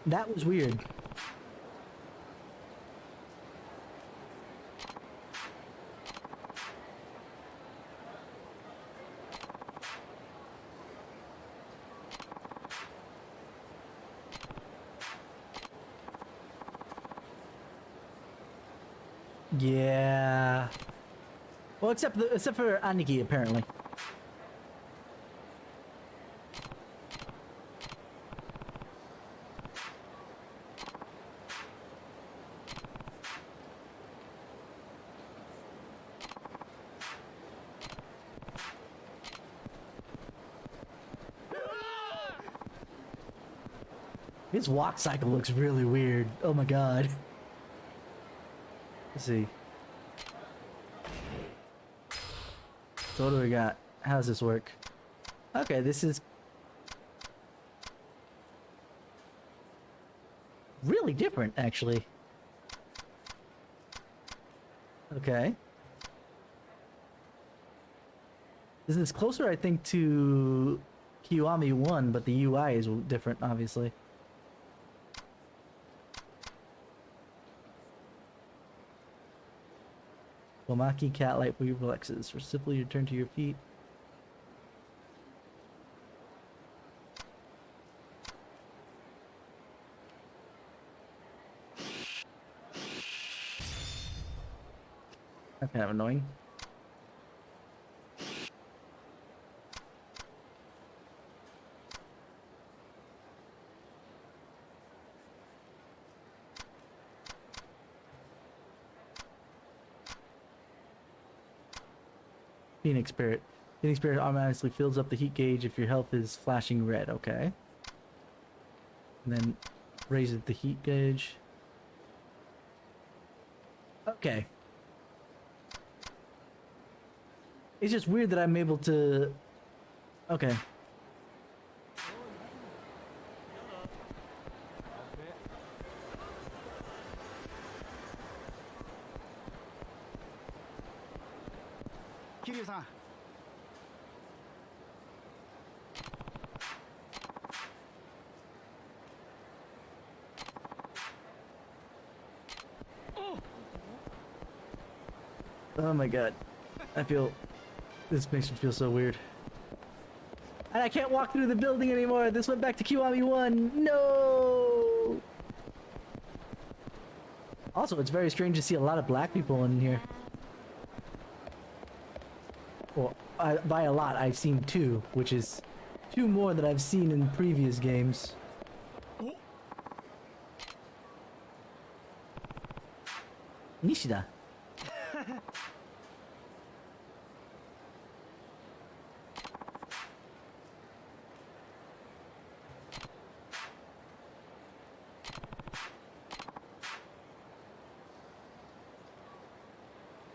that was weird. Yeah. Well, except for Aniki, apparently. His walk cycle looks really weird. Oh my god. Let's see. So what do we got? How does this work? Okay, this is really different, actually. Okay. This is closer, I think, to Kiwami 1, but the UI is different, obviously. Wamaki cat-like reflexes. Or simply return to your feet. That's kind of annoying. Phoenix Spirit. Phoenix Spirit automatically fills up the heat gauge if your health is flashing red. Okay. And then raises the heat gauge. Okay. It's just weird that I'm able to... Okay. Kiryu-san. Oh my god. I feel... This makes me feel so weird. And I can't walk through the building anymore! This went back to Kiwami 1! No! Also, it's very strange to see a lot of black people in here. Well, by a lot, I've seen 2, which is 2 more than I've seen in previous games. Nishida.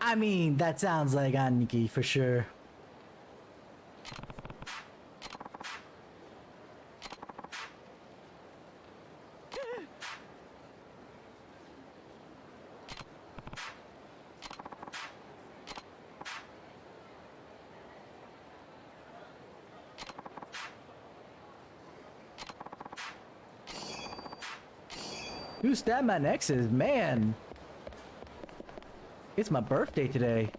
I mean, that sounds like Aniki for sure. Who stabbed my exes? Man! It's my birthday today.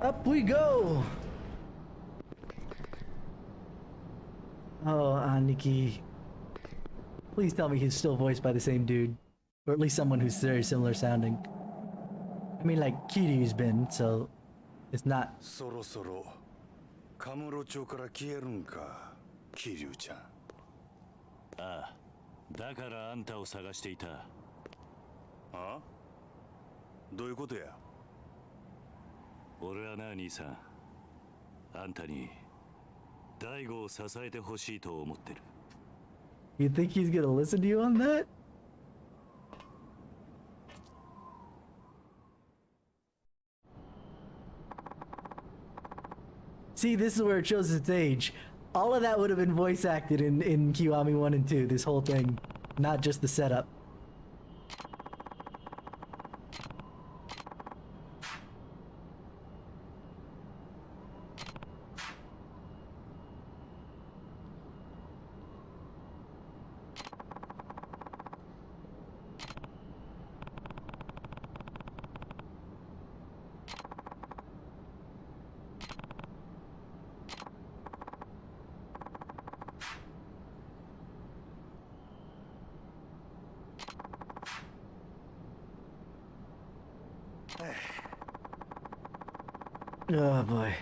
Up we go! Oh, Aniki. Please tell me he's still voiced by the same dude. Or at least someone who's very similar sounding. I mean, like, Kiryu's been, so... It's not... そろそろカムロ町から消えるんか、桐生ちゃん。ああ、だからあんたを探していた。あ？どういうことや？俺はな、兄さん。あんたに大悟を支えてほしいと思ってる。You think he's gonna listen to you on that? See, this is where it shows its age. All of that would have been voice acted in Kiwami 1 and 2, this whole thing. Not just the setup. Oh boy.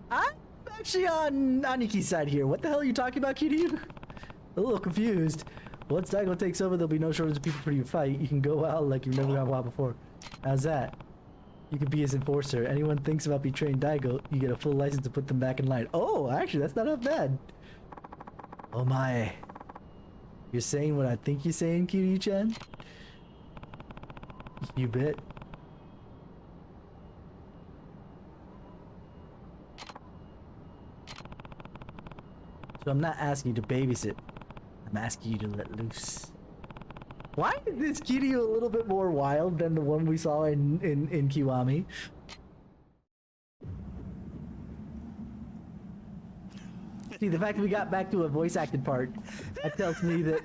I'm actually on Aniki's side here. What the hell are you talking about, Kiryu? A little confused. Once Daigo takes over, there'll be no shortage of people for you to fight. You can go out like you've never gone wild before. How's that? You can be his enforcer. Anyone thinks about betraying Daigo, you get a full license to put them back in line. Oh, actually, that's not half bad. Oh my. You're saying what I think you're saying, Kiryu-chan? You bet. So I'm not asking you to babysit. I'm asking you to let loose. Why is this Kiryu a little bit more wild than the one we saw in Kiwami? See, the fact that we got back to a voice acted part, that tells me that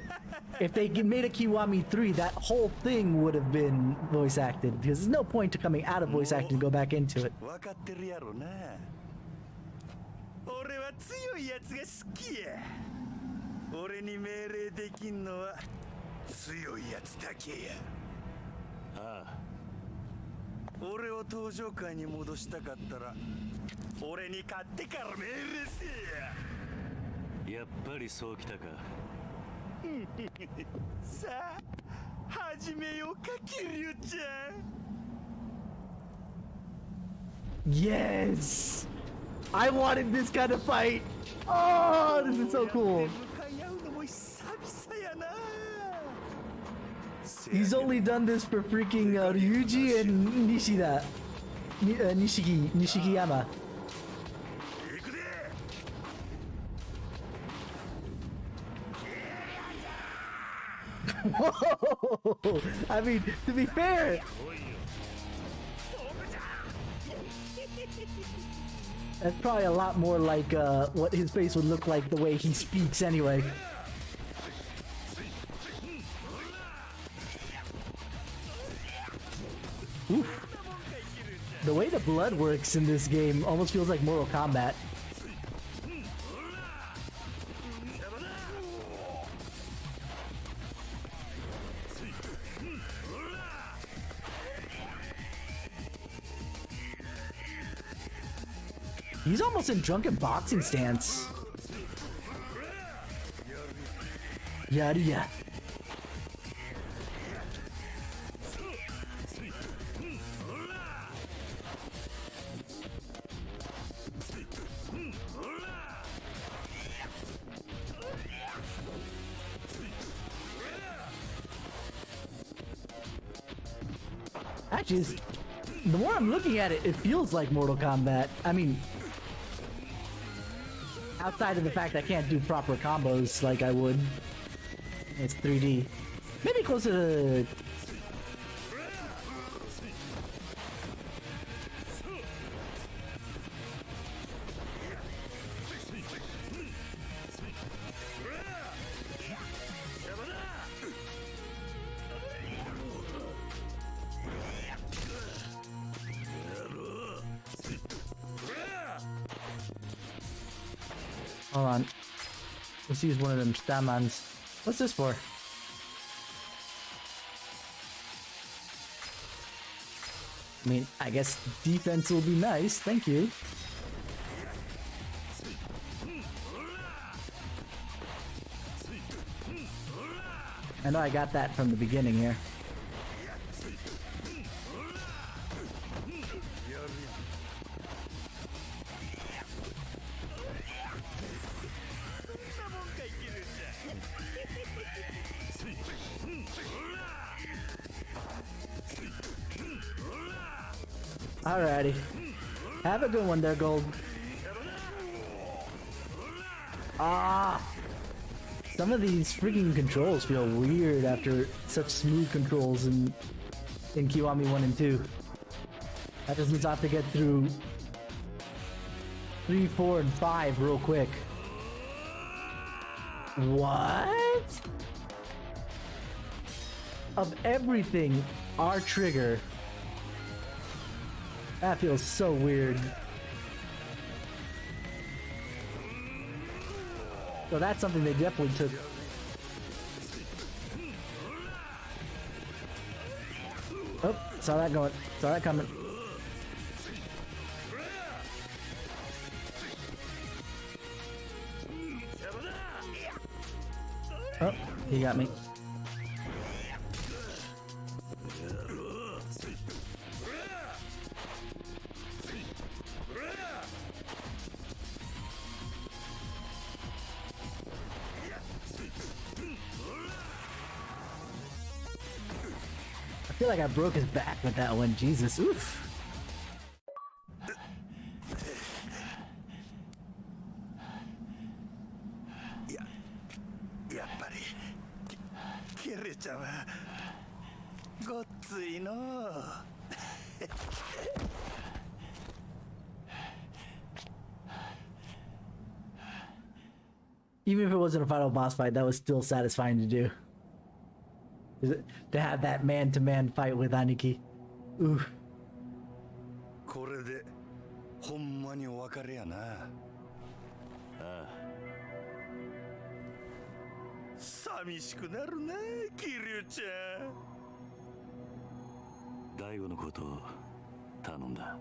if they made a Kiwami 3, that whole thing would have been voice acted, because there's no point to coming out of voice acting and go back into it. 分かってるやろな。俺は強いやつが好きや。俺に命令できんのは強いやつだけや。ああ。俺を登場界に戻したかったら俺に勝ってから命令せや。やっぱりそうきたか。さあ始めようか、桐生ちゃん。Yes! I wanted this kind of fight! Oh, this is so cool! He's only done this for freaking Ryuji and Nishida. Nishigiyama. Whoa! I mean, to be fair, that's probably a lot more like what his face would look like the way he speaks anyway. Oof. The way the blood works in this game almost feels like Mortal Kombat. He's almost in drunken boxing stance. Yada yada. Actually, the more I'm looking at it, it feels like Mortal Kombat. I mean, outside of the fact I can't do proper combos like I would. It's 3D. Maybe closer to... Hold on. Let's use one of them stamans. What's this for? I mean, I guess defense will be nice. Thank you. I know I got that from the beginning here. Alrighty. Have a good one there, Gold. Ah! Some of these freaking controls feel weird after such smooth controls in Kiwami 1 and 2. That just means I have to get through 3, 4, and 5 real quick. What? Of everything, our trigger. That feels so weird. So that's something they definitely took. Oh, saw that going. Saw that coming. Oh, he got me. I feel like I broke his back with that one. Jesus, oof. やっぱりキルちゃんはごっついのう。Even if it wasn't a final boss fight, that was still satisfying to do. To have that man-to-man fight with Aniki. Ooh. これでほんまにお別れやな。ああ。寂しくなるな、キリュウちゃん。大悟のことを頼んだ。あ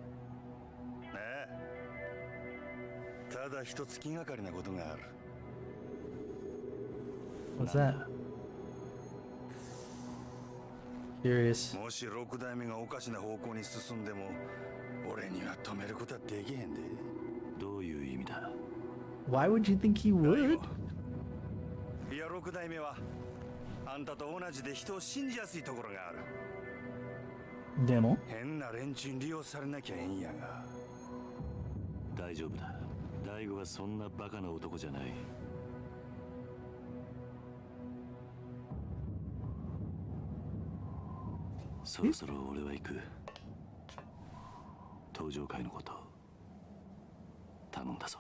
あ。ただ一つ気がかりなことがある。What's that? Curious. もし六代目がおかしな方向に進んでも、俺には止めることはできへんで。どういう意味だ？ Why would you think he would? いや、六代目はあんたと同じで人を信じやすいところがある。でも？変な連中に利用されなきゃええんやが。大丈夫だ。大悟はそんなバカな男じゃない。そろそろ俺は行く。登場会のこと頼んだぞ。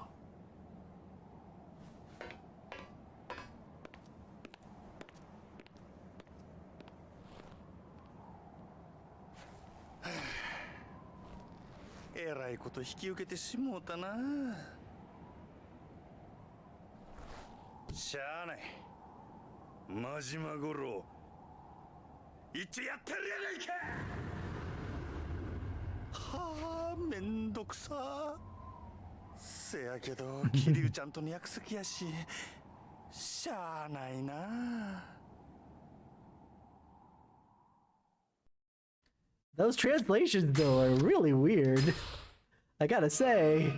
えらいこと引き受けてしもうたな。しゃあない。真島五郎一応やってるやないか。はあ、めんどくさ。せやけど桐生ちゃんとの約束やし、しゃあないな。Those translations, though, are really weird. I gotta say.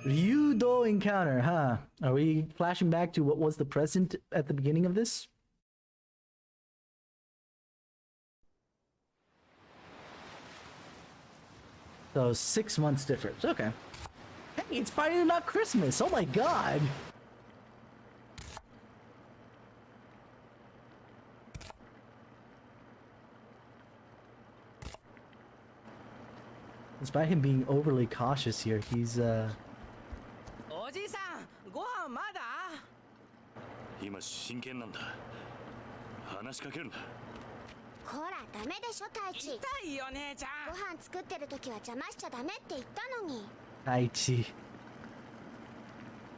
Ryudo encounter, huh? Are we flashing back to what was the present at the beginning of this? So 6 months difference. Okay. Hey, it's finally not Christmas. Oh my god. Despite him being overly cautious here, he's おじさん、ご飯まだ？今真剣なんだ。話しかけるな。こらダメでしょ太一。痛いよ姉ちゃん。ご飯作ってる時は邪魔しちゃダメって言ったのに。Taichi.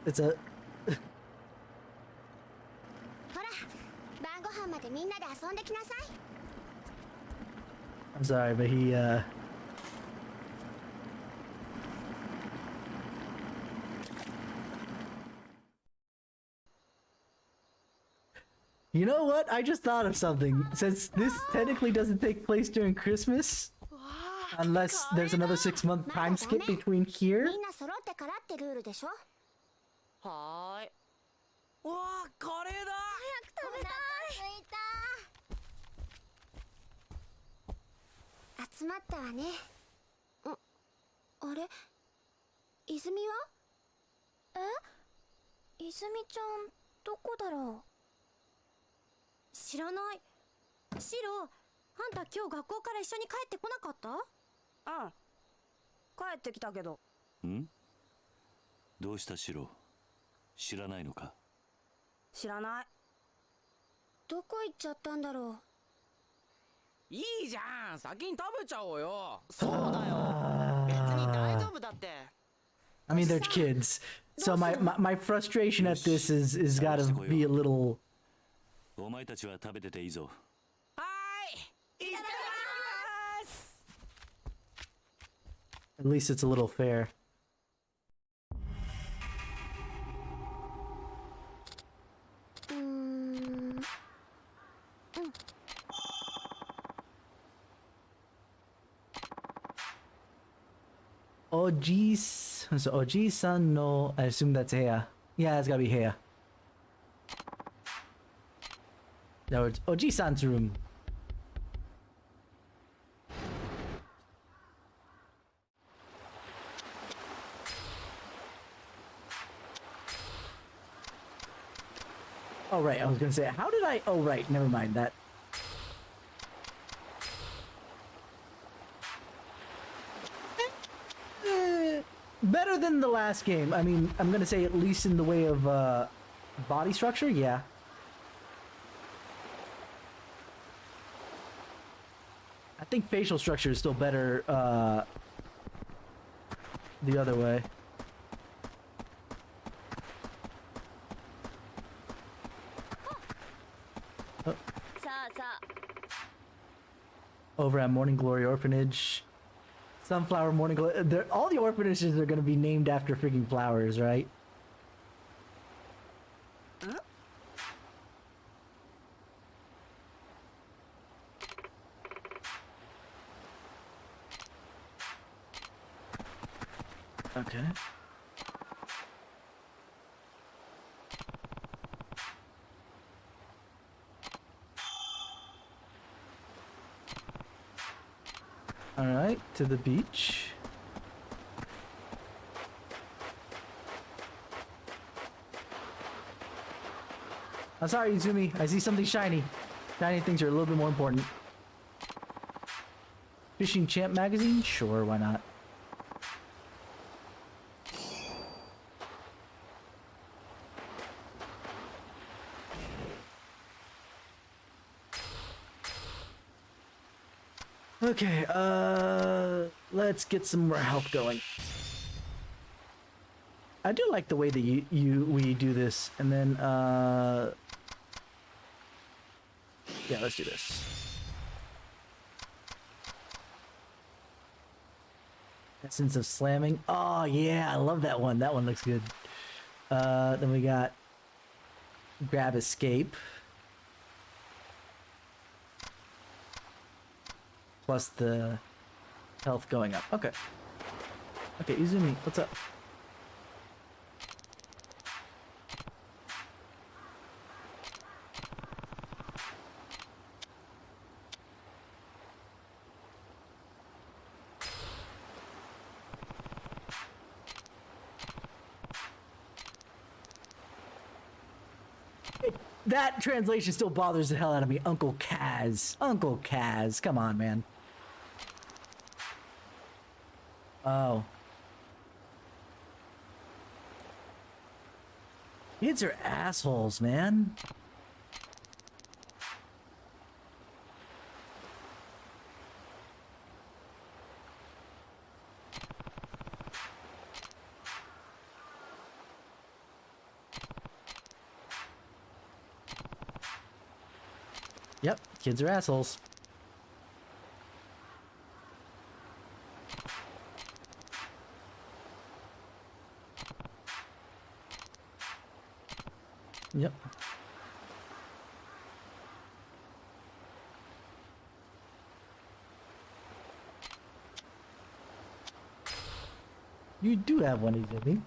it's a. ほら晩ご飯までみんなで遊んできなさい I'm sorry, but he You know what? I just thought of something. Since this technically doesn't take place during Christmas, unless there's another 6-month time skip between here. みんな揃ってからってルールでしょはーい。わあ、カレーだ。早く食べたい集まったわねあれ泉は泉ちゃんどこだろう知らないシロあんた今日学校から一緒に帰ってこなかった？うん。帰ってきたけど。ん？どうしたシロ？知らないのか？知らない。どこ行っちゃったんだろういいじゃん。先に食べちゃおうよ。そうだよ。別に大丈夫だって。I mean, they're kids, so my frustration at this is gotta be a little. お前たちは食べてていいぞ。はーい。いただきます。 At least it's a little fair. So Oji-san no, I assume that's Heya. Yeah, that's gotta be Heya. No, it's Oji-san's room. Oh right, I was gonna say, how did I? Oh right, never mind that. Better than the last game. I mean, I'm gonna say at least in the way of body structure, yeah. I think facial structure is still better the other way. Oh. Over at Morning Glory Orphanage. Sunflower Morning Glory. All the orphanages are gonna be named after freaking flowers, right? Okay. Alright, to the beach. I'm sorry, Izumi. I see something shiny. Shiny things are a little bit more important. Fishing Champ magazine? Sure, why not? Okay, let's get some more health going. I do like the way that we do this, and then yeah, let's do this. Essence of slamming. Oh yeah, I love that one. That one looks good. Then we got grab escape. Plus the health going up. Okay. Okay, Izumi, what's up? That translation still bothers the hell out of me. Uncle Kaz. Uncle Kaz. Come on, man. Oh. Kids are assholes, man. Yep, kids are assholes. Yep. You do have one, Izumi.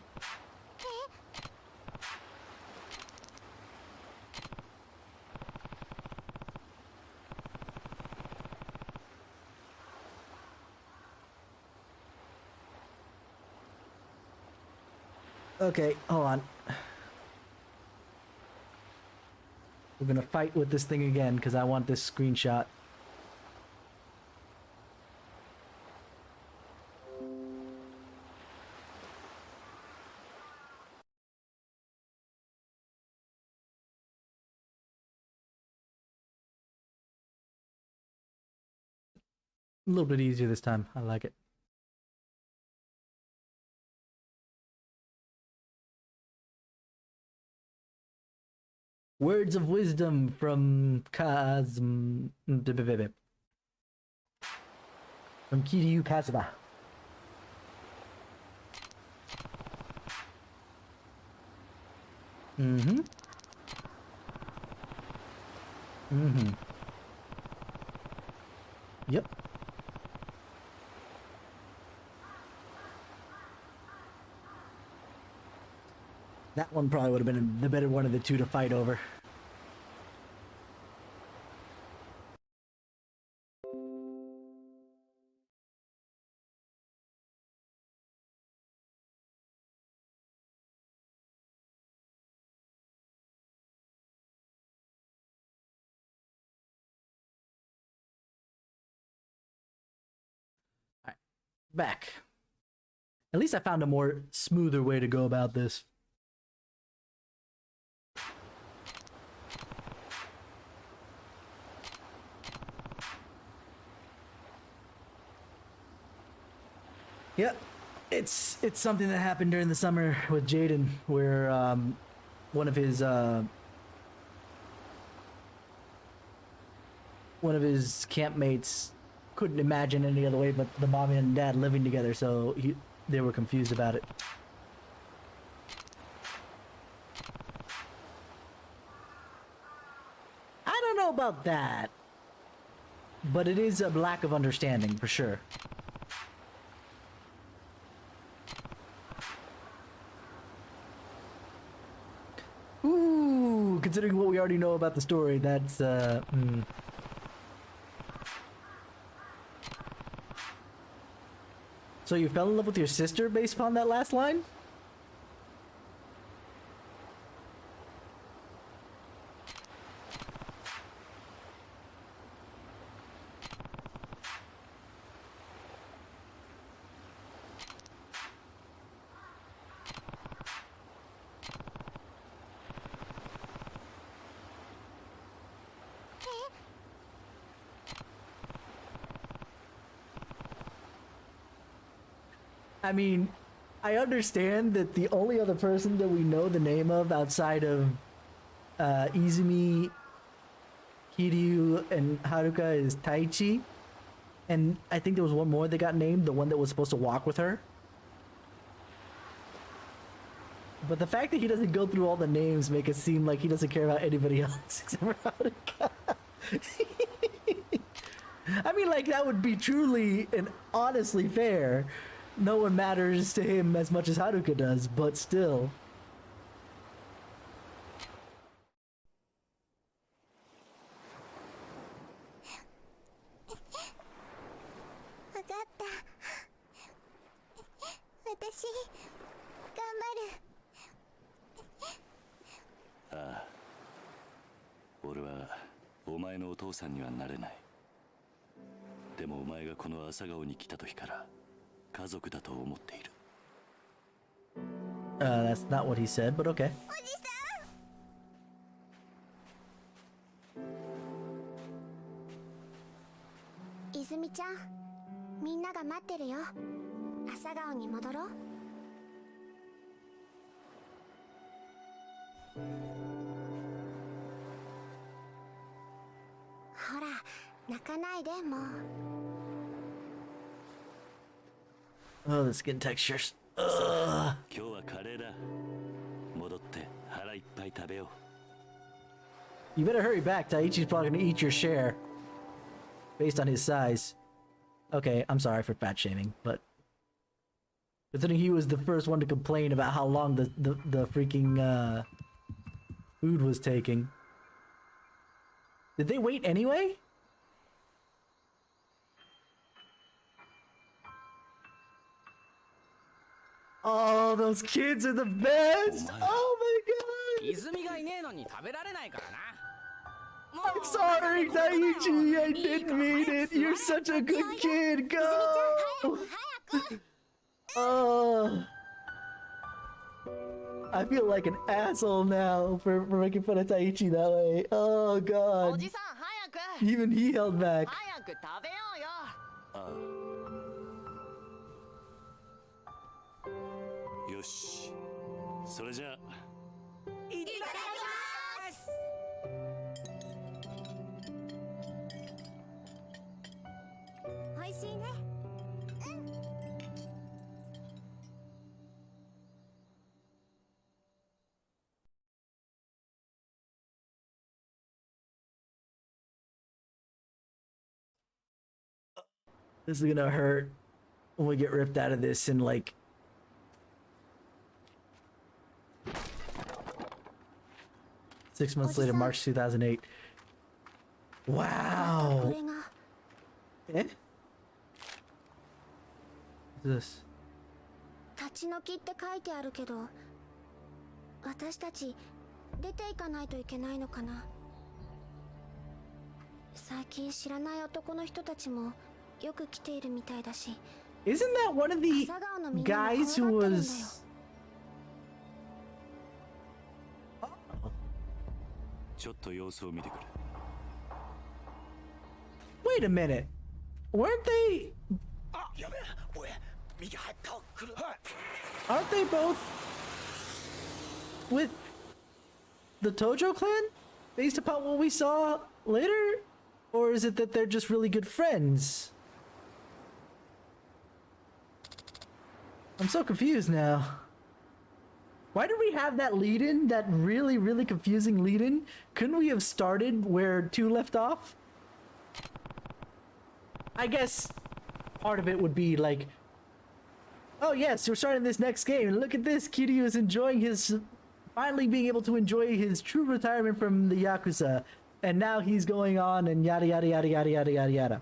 Okay, hold on. We're gonna fight with this thing again because I want this screenshot. A little bit easier this time. I like it. Words of wisdom from from Kiryu Kazuma. Mm-hmm. Mm-hmm. Yep. That one probably would have been the better one of the two to fight over. Alright, back. At least I found a more smoother way to go about this. Yep, it's something that happened during the summer with Jaden, where one of his campmates couldn't imagine any other way but the mom and dad living together, so they were confused about it. I don't know about that, but it is a lack of understanding for sure. Ooh, considering what we already know about the story, that's So you fell in love with your sister based upon that last line? I mean, I understand that the only other person that we know the name of outside of Izumi, Kiryu, and Haruka is Taichi. And I think there was one more that got named, the one that was supposed to walk with her. But the fact that he doesn't go through all the names make it seem like he doesn't care about anybody else except for Haruka. I mean, like, that would be truly and honestly fair. No one matters to him as much as Haruka does, but still. Ah, 俺はお前のお父さんにはなれない。でもお前がこの朝顔に来た時から家族だと思っている。That's not what he said, but okay. 泉ちゃん、みんなが待ってるよ。朝顔に戻ろう。ほら泣かないでもう。 Oh, the skin textures. 今日はカレーだ。戻って腹いっぱい食べよう。 You better hurry back. Taichi's probably gonna eat your share. Based on his size. Okay, I'm sorry for fat shaming, but considering he was the first one to complain about how long the freaking food was taking. Did they wait anyway? Oh, those kids are the best! Oh my god! 泉がいねえのに食べられないからな。 I'm sorry, Taichi. I didn't mean it. You're such a good kid. Go. Oh. I feel like an asshole now for making fun of Taichi that way. Oh お god. じさん早く Even he held back. 早く食べようよ。ああ。よし。それじゃあ。いただきます。 おいしいね。 This is gonna hurt when we get ripped out of this in like 6 months later, March 2008. こ Wow. れが Eh? What's this? 立ち退きって書いてあるけど、私たち出ていかないといけないのかな。最近知らない男の人たちもよく来ているみたいだし。 Isn't that one of the 朝顔のみんなも guys 怖 who がってるんだよ。 was ちょっと様子を見てくる。 Wait a minute. Weren't they あ、やべえ、おい、右入った来る。 aren't they both with the Tojo clan based upon what we saw later? Or is it that they're just really good friends? I'm so confused now. Why did we have that lead-in? That really, really confusing lead-in? Couldn't we have started where 2 left off? I guess part of it would be like, oh yes, we're starting this next game, and look at this, Kiryu is enjoying his, finally being able to enjoy his true retirement from the Yakuza, and now he's going on and yada yada yada yada yada yada yada.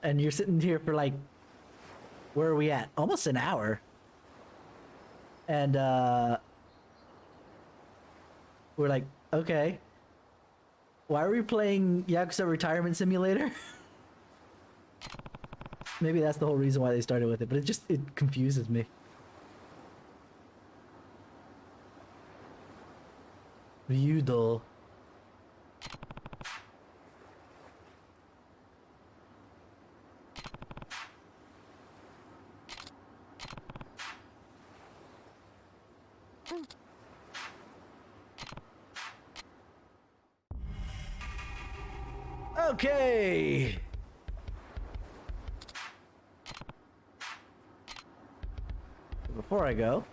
And you're sitting here for like, where are we at? Almost an hour. And we're like, okay, why are we playing Yakuza Retirement Simulator? Maybe that's the whole reason why they started with it, but it confuses me. Ryudo. Okay. Before I go,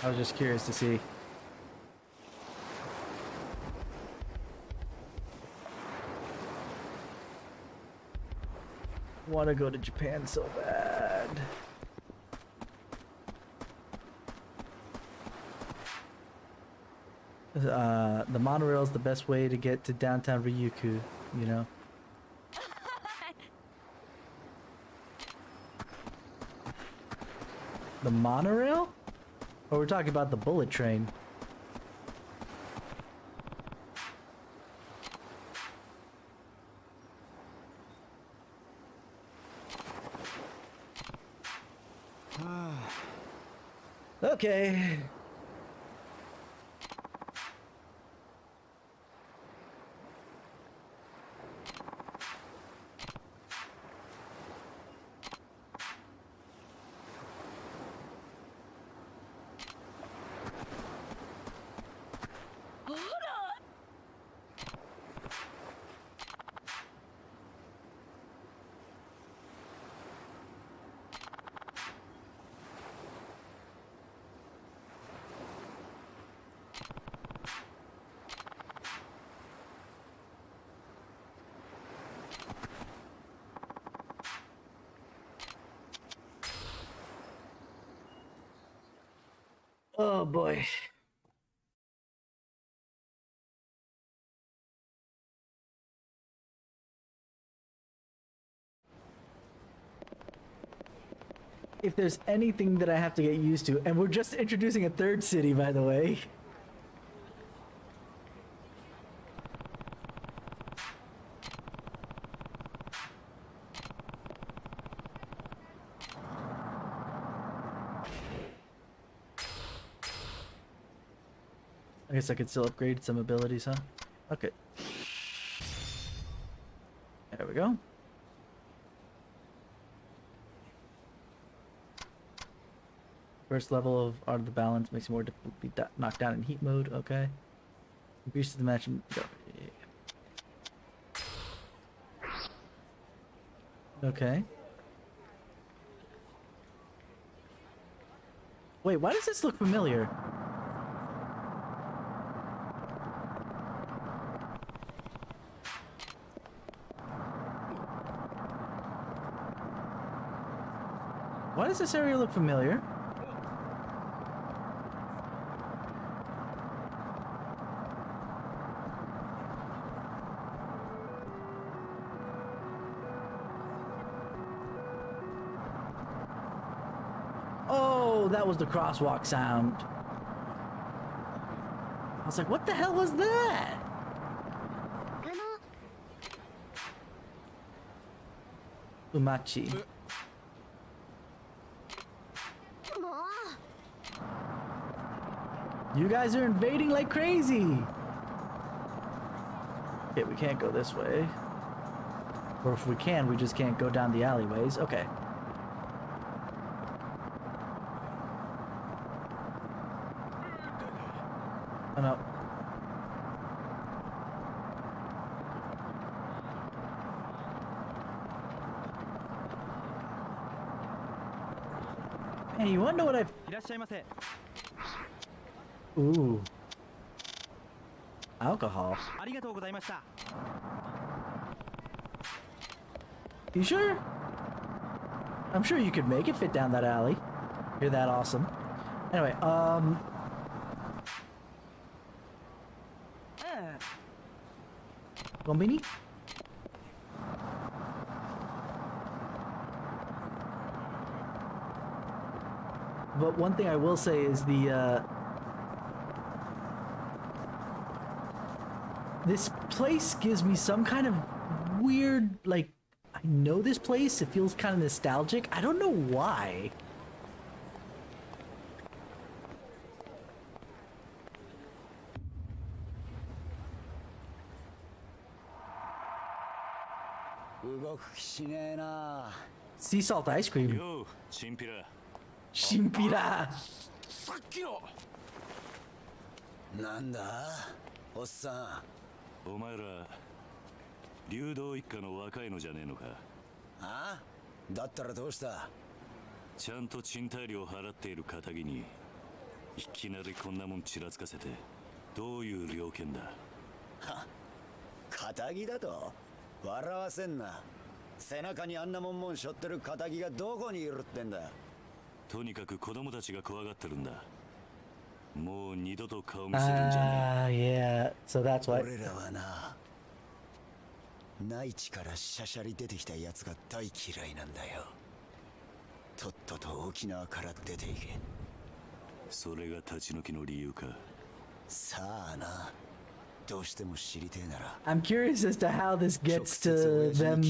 I was just curious to see. Want to go to Japan so bad. The monorail is the best way to get to downtown Ryukyu, you know? The monorail? Or we're talking about the bullet train? Okay. Oh boy. If there's anything that I have to get used to, and we're just introducing a third city, by the way. I guess I could still upgrade some abilities, huh? Okay. There we go. First level of Art of the Balance makes it more difficult to be knocked down in heat mode. Okay. Increases the match. Okay. Wait, why does this look familiar? Why does this area look familiar? Oh, that was the crosswalk sound. I was like, what the hell was that? Umachi. You guys are invading like crazy. Okay, we can't go this way. Or if we can, we just can't go down the alleyways. Okay. Oh no. Hey, you wanna know what I've... Ooh. Alcohol. You sure? I'm sure you could make it fit down that alley. You're that awesome. Anyway, Gombini? But one thing I will say is this place gives me some kind of weird, like, I know this place, it feels kind of nostalgic. I don't know why. Sea salt ice cream. Yo, Chimpira. Chimpira. さっきのなんだおっさお前ら流動一家の若いのじゃねえのか。んあだったらどうした。ちゃんと賃貸料払っている堅気にいきなりこんなもんちらつかせてどういう了見だ。は堅気だと笑わせんな。背中にあんなもん背負ってる堅気がどこにいるってんだ。とにかく子供たちが怖がってるんだ。もう二度と顔見せるんじゃねYeah, so that's why. 俺らはな内地からしゃしゃり出てきたやつが大嫌いなんだよ。とっとと沖縄から出ていけ。それが立ち退きの理由か。さあな。どうしても知りてえなら。 I'm curious as to how this gets to them.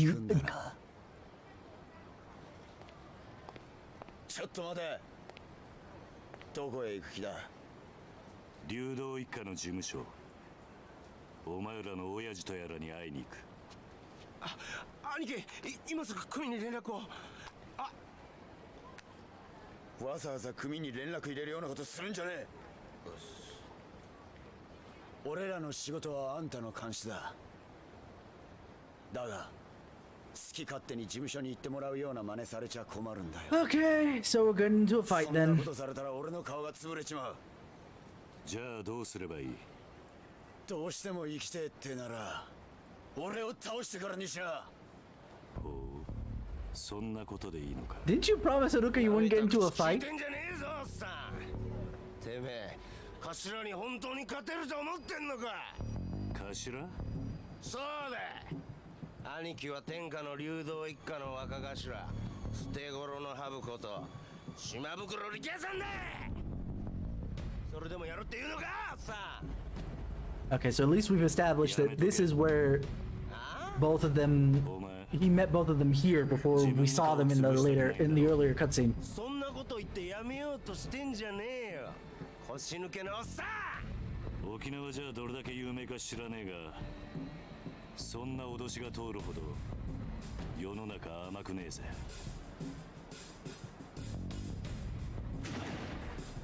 ちょっと待て。どこへ行く気だ。流動一家の事務所。お前らの親父とやらに会いに行く。兄貴、今すぐ組に連絡を。わざわざ組に連絡入れるようなことするんじゃねえ。俺らの仕事はあんたの監視だ。だが好き勝手に事務所に行ってもらうような真似されちゃ困るんだよ。 Okay, so we're getting into a fight そんな then. ことされたら俺の顔が潰れちまう。じゃあどうすればいい。どうしても生きてえってなら俺を倒してからにしな。ほう、そんなことでいいのか。 Didn't you promise Aruka you wouldn't get into a fight? 聞いてんじゃねえぞおっさん。てめえ頭に本当に勝てると思ってんのか。頭？そうだ。兄貴は天下の流動一家の若頭、捨て頃のハブこと島袋力也さんだ。それでもやるっていうのかさあ。Okay, so at least we've established that this is where both of them. He met both of them here before we saw them in the earlier cutscene. そんなこと言ってやめようとしてんじゃねえよ。腰抜けのおっさん。沖縄じゃどれだけ有名か知らねえが、そんな脅しが通るほど世の中甘くねえぜ。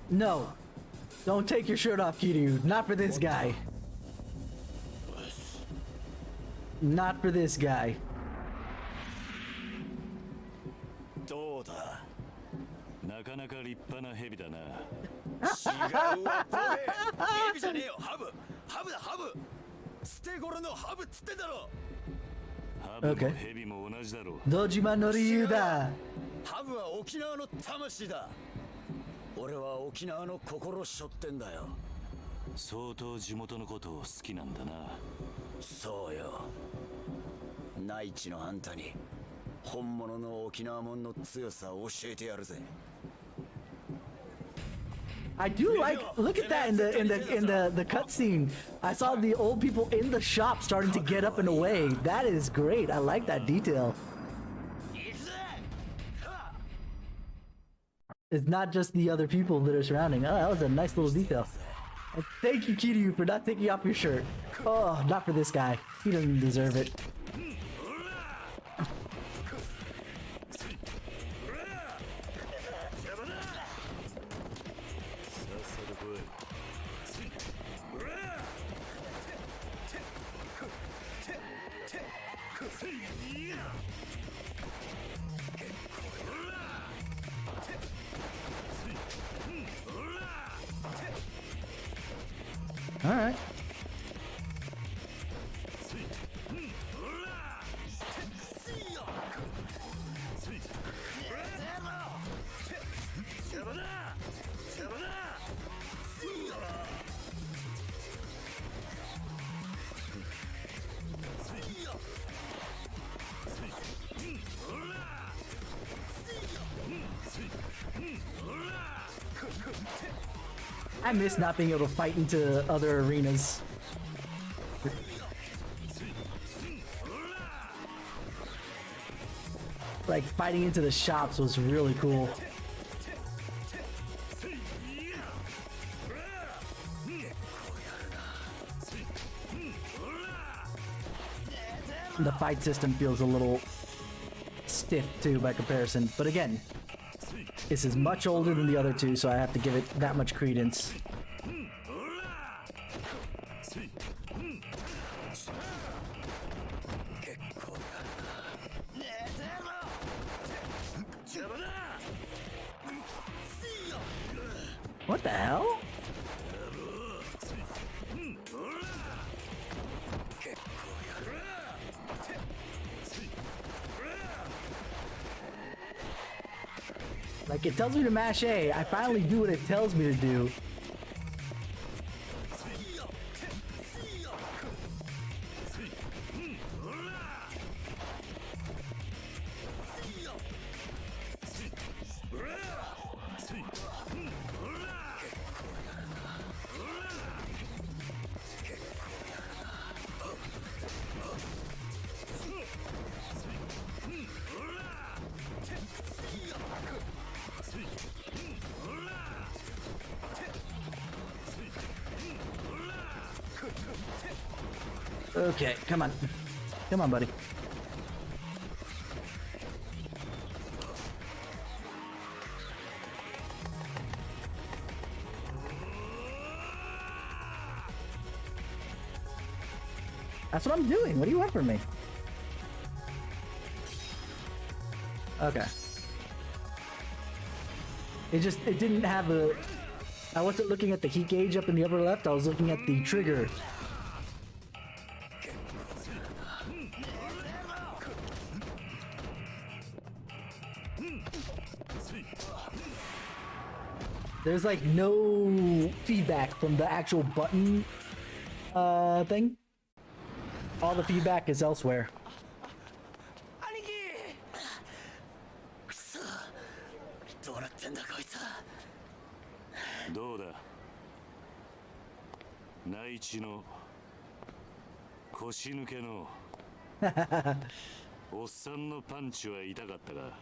No, don't take your shirt off, Kiryu. Not for this guy. Not for this guy. どうだ。なかなか立派な蛇だな。違うわ、ヘビじゃねえよ、ハブだ、ハブ。捨て頃のハブっつってんだろ。ハブもヘビも同じだろう。ドジマの理由だ。ハブは沖縄の魂だ。俺は沖縄の心しょってんだよ。相当地元のことを好きなんだな。そうよ。内地のあんたに本物の沖縄もんの強さを教えてやるぜ。I do like. Look at that in the cutscene. I saw the old people in the shop starting to get up and away. That is great. I like that detail. It's not just the other people that are surrounding. Oh, that was a nice little detail. And thank you, Kiryu, for not taking off your shirt. Oh, not for this guy. He doesn't deserve it. All right. I miss not being able to fight into other arenas. Like, fighting into the shops was really cool. The fight system feels a little stiff too by comparison, but again, this is much older than the other two, so I have to give it that much credence. What the hell? Like, it tells me to mash A. I finally do what it tells me to do. Okay, come on. Come on, buddy. That's what I'm doing. What do you want from me? Okay. It didn't have a... I wasn't looking at the heat gauge up in the upper left. I was looking at the trigger. There's like no feedback from the actual button thing. All the feedback is elsewhere. 兄貴くそどうなってんだこいつは。どうだ内地の腰抜けのおっさんのパンチは痛かったか。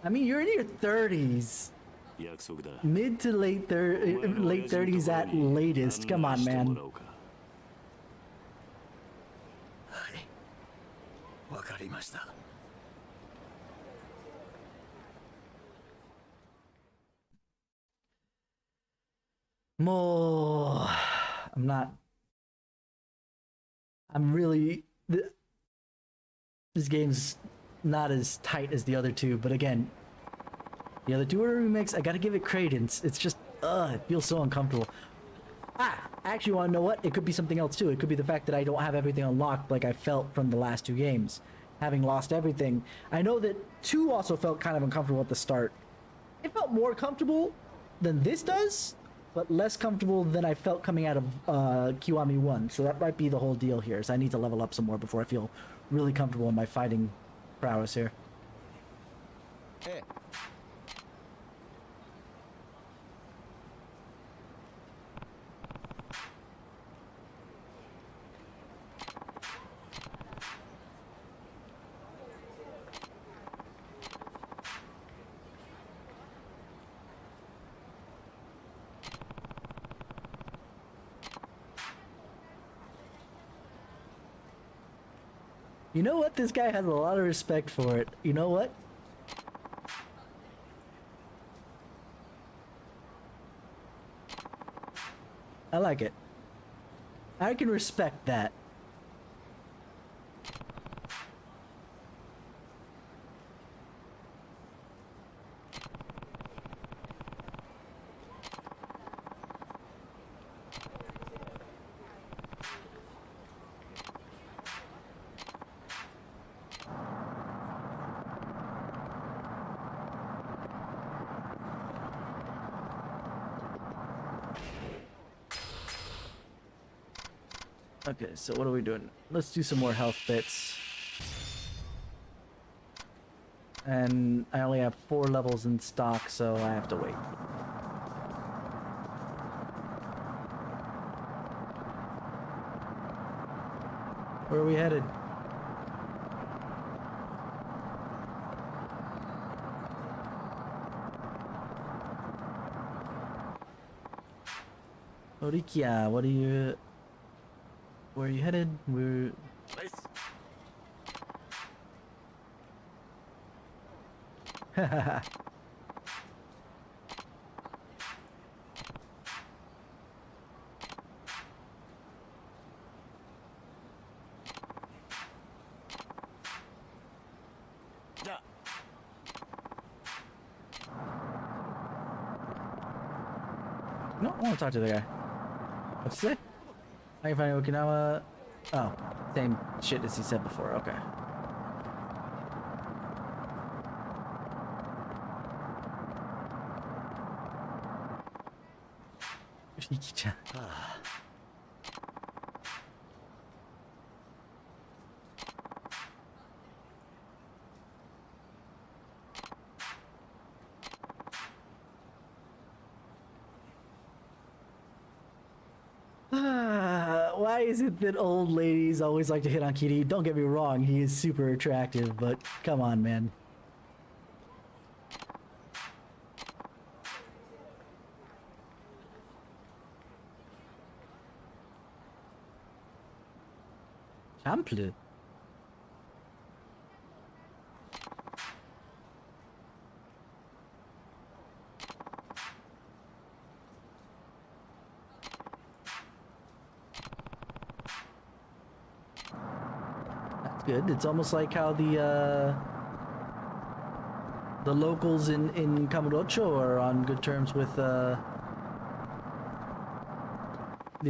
I mean, you're in your 30s. 約束だ。 Mid to late 30s at latest. Come on, man. わかりました。More. I'm not. I'm really. This game's not as tight as the other two, but again, the other two are remakes. I gotta give it credence. It's just, it feels so uncomfortable. I actually want to know what? It could be something else too. It could be the fact that I don't have everything unlocked like I felt from the last two games. Having lost everything. I know that 2 also felt kind of uncomfortable at the start. It felt more comfortable than this does, but less comfortable than I felt coming out of Kiwami 1. So that might be the whole deal here. So I need to level up some more before I feel really comfortable in my fighting prowess here. Hey. You know what? This guy has a lot of respect for it. You know what? I like it. I can respect that. Okay, so what are we doing? Let's do some more health bits. And I only have 4 levels in stock, so I have to wait. Where are we headed? Orikia, what are you... Where are you headed? We're... Hahaha. No, I want to talk to the guy. What's that? I can find Okinawa. Oh, same shit as he said before. Okay. Riki-chan. Why is it that old ladies always like to hit on Kiryu? Don't get me wrong, he is super attractive, but come on, man. Chample. Good. It's almost like how the locals in Kamurocho are on good terms with the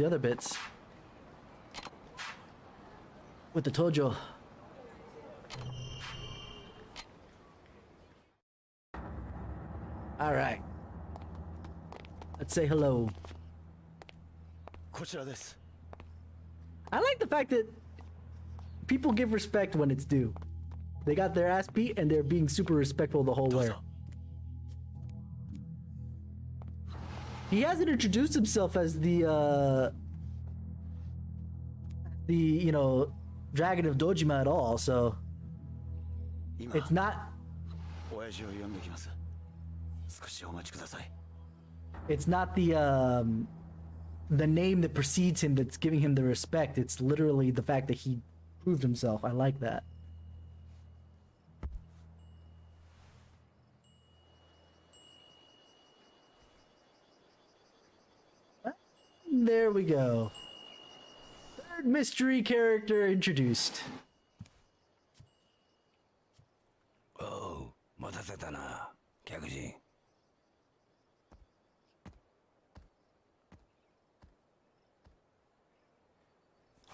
other bits. With the Tojo. Alright. Let's say hello. こちらです。 I like the fact that people give respect when it's due. They got their ass beat and they're being super respectful the whole way. He hasn't introduced himself as the you know, Dragon of Dojima at all, so it's not. 親父を呼んできます。少しお待ちください。 It's not the name that precedes him that's giving him the respect. It's literally the fact that he proved himself. I like that. There we go. Third mystery character introduced. おう、待たせたな、客人。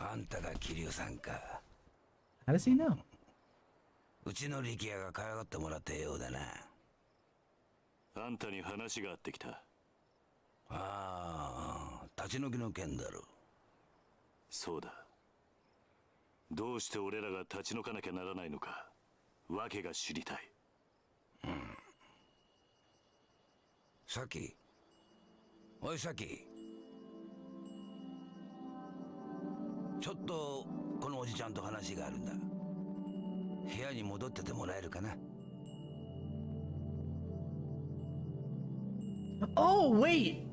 あんたが桐生さんか。How does he know? うちの力也が可愛がってもらったようだな。あんたに話があってきた。ああ、立ち退きの件だろ。そうだ。どうして俺らが立ち退かなきゃならないのか、わけが知りたい。さき。おいさき。ちょっとこのおじちゃんと話があるんだ。部屋に戻っててもらえるかな。Oh, wait!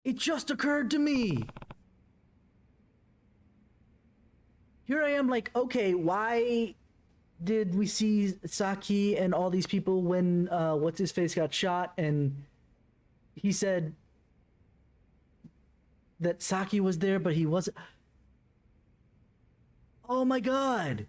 It just occurred to me! Here I am like, okay, why did we see Saki and all these people when what's-his-face got shot, and he said that Saki was there, but he wasn't... Oh my god!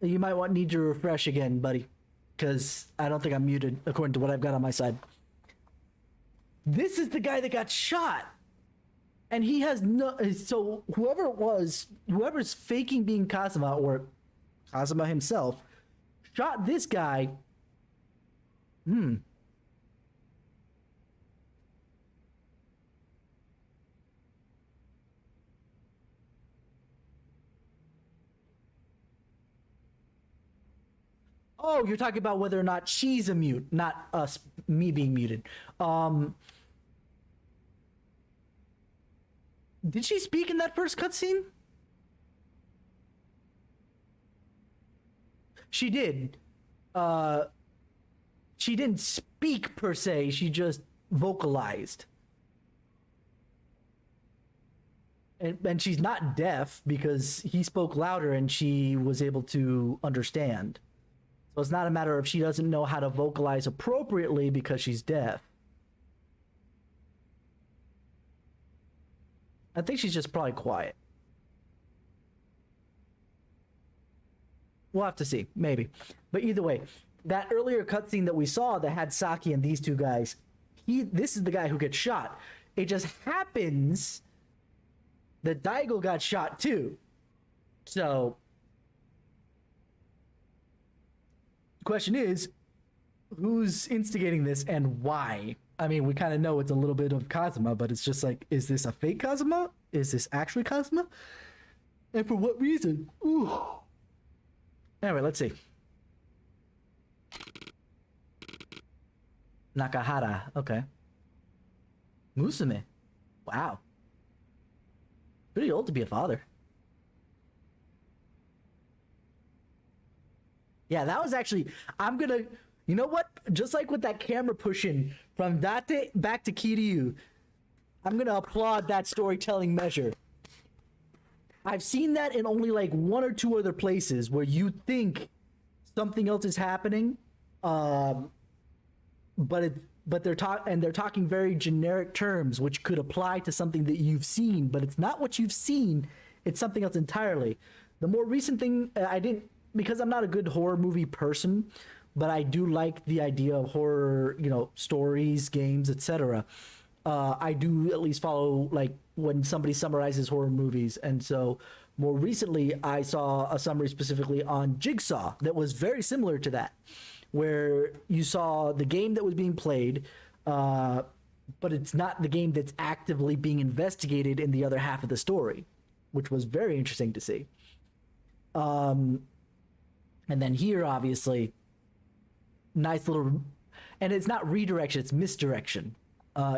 You might need to refresh again, buddy, because I don't think I'm muted according to what I've got on my side. This is the guy that got shot! And he has no... So whoever it was, whoever's faking being Kazuma, or Kazuma himself, shot this guy. Oh, you're talking about whether or not she's a mute, not us, me being muted. Did she speak in that first cutscene? She did. She didn't speak per se, she just vocalized. And she's not deaf because he spoke louder and she was able to understand. So it's not a matter of she doesn't know how to vocalize appropriately because she's deaf. I think she's just probably quiet. We'll have to see, maybe. But either way, that earlier cutscene that we saw that had Saki and these two guys, this is the guy who gets shot. It just happens that Daigo got shot too. So the question is, who's instigating this and why? I mean, we kind of know it's a little bit of Kazuma, but it's just like, is this a fake Kazuma? Is this actually Kazuma? And for what reason? Ooh. Anyway, let's see. Nakahara, okay. Musume. Wow. Pretty old to be a father. Yeah, that was actually... I'm gonna... You know what? Just like with that camera pushing from Date back to Kiryu, I'm gonna applaud that storytelling measure. I've seen that in only like one or two other places where you think something else is happening, but they're talking very generic terms which could apply to something that you've seen, but it's not what you've seen. It's something else entirely. The more recent thing, I didn't, because I'm not a good horror movie person, but I do like the idea of horror, you know, stories, games, etc. I do at least follow like when somebody summarizes horror movies, and so more recently I saw a summary specifically on Jigsaw that was very similar to that, where you saw the game that was being played, but it's not the game that's actively being investigated in the other half of the story, which was very interesting to see. And then here, obviously, nice little, and it's not redirection, it's misdirection,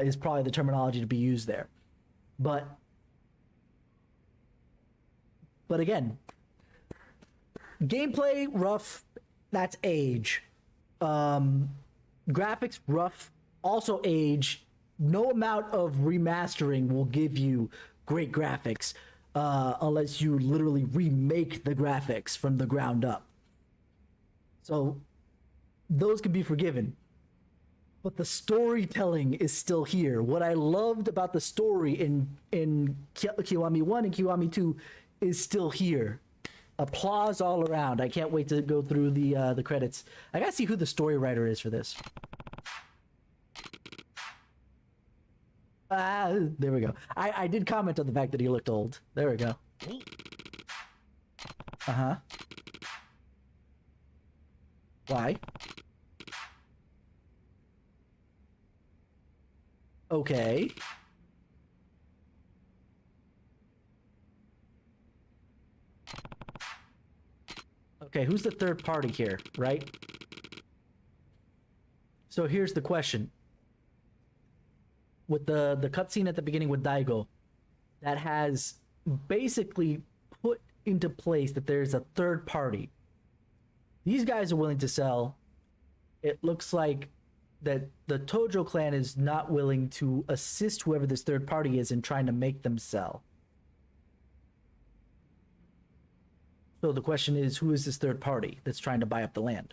is probably the terminology to be used there. But again, gameplay rough, that's age. Graphics rough, also age. No amount of remastering will give you great graphics unless you literally remake the graphics from the ground up. So those can be forgiven. But the storytelling is still here. What I loved about the story in Kiwami 1 and Kiwami 2 is still here. Applause all around. I can't wait to go through the credits. I gotta see who the story writer is for this. There we go. I did comment on the fact that he looked old. There we go. Uh-huh. Why? Okay. Okay, who's the third party here, right? So here's the question. With the cutscene at the beginning with Daigo, that has basically put into place that there's a third party. These guys are willing to sell. It looks like that the Tojo clan is not willing to assist whoever this third party is in trying to make them sell. So the question is, who is this third party that's trying to buy up the land?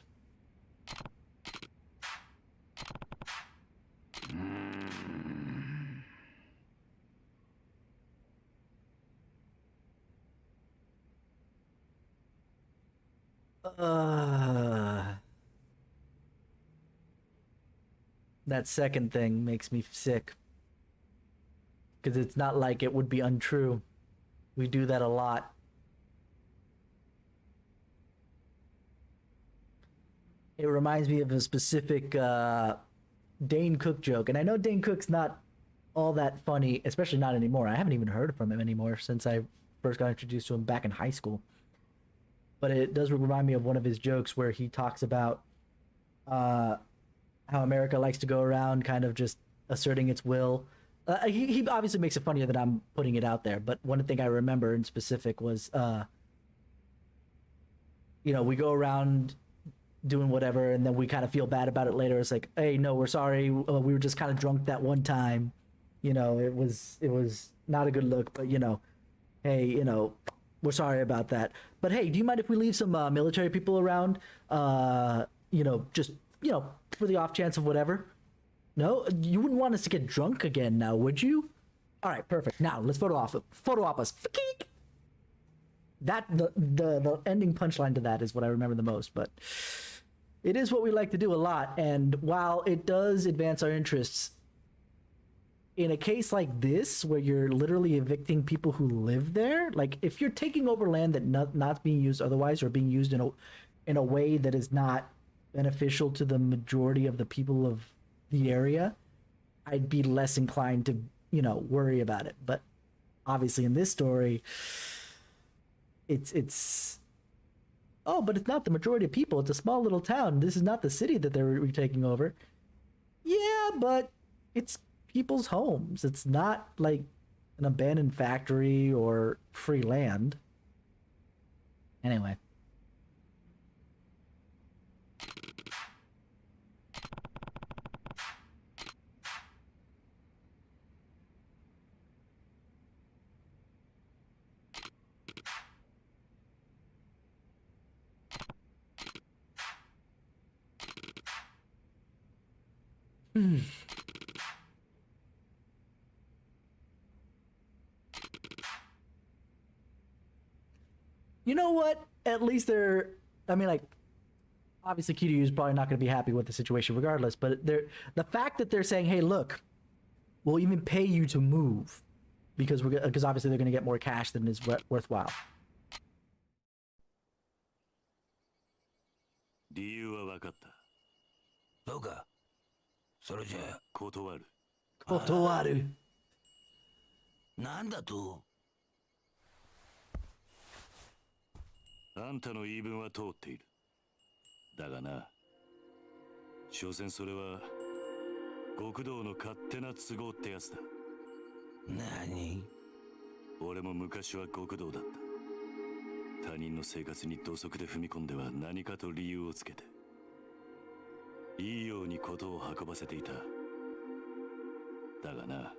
That second thing makes me sick. Because it's not like it would be untrue. We do that a lot. It reminds me of a specific Dane Cook joke. And I know Dane Cook's not all that funny, especially not anymore. I haven't even heard from him anymore since I first got introduced to him back in high school. But it does remind me of one of his jokes where he talks about how America likes to go around kind of just asserting its will. He obviously makes it funnier that I'm putting it out there, but one thing I remember in specific was, we go around doing whatever, and then we kind of feel bad about it later. It's like, hey, no, we're sorry. We were just kind of drunk that one time. It was not a good look, but, hey, we're sorry about that. But hey, do you mind if we leave some military people around? Just, for the off chance of whatever? No? You wouldn't want us to get drunk again now, would you? All right, perfect. Now, let's photo op us. That, the ending punchline to that is what I remember the most, but it is what we like to do a lot. And while it does advance our interests, in a case like this, where you're literally evicting people who live there, like if you're taking over land that not being used otherwise, or being used in a way that is not beneficial to the majority of the people of the area, I'd be less inclined to, worry about it. But obviously in this story, it's but it's not the majority of people. It's a small little town. This is not the city that they're taking over. Yeah, but it's people's homes. It's not like an abandoned factory or free land. Anyway. You know what? At least they're, obviously Kiryu is probably not going to be happy with the situation regardless, but the fact that they're saying, hey, look, we'll even pay you to move because obviously they're going to get more cash than is worthwhile. 理由は分かった。そうか。それじゃあ断る。断る。なんだと。あんたの言い分は通っている。だがな、所詮それは極道の勝手な都合ってやつだ。何？俺も昔は極道だった。他人の生活に土足で踏み込んでは何かと理由をつけていいように事を運ばせていた。だがな、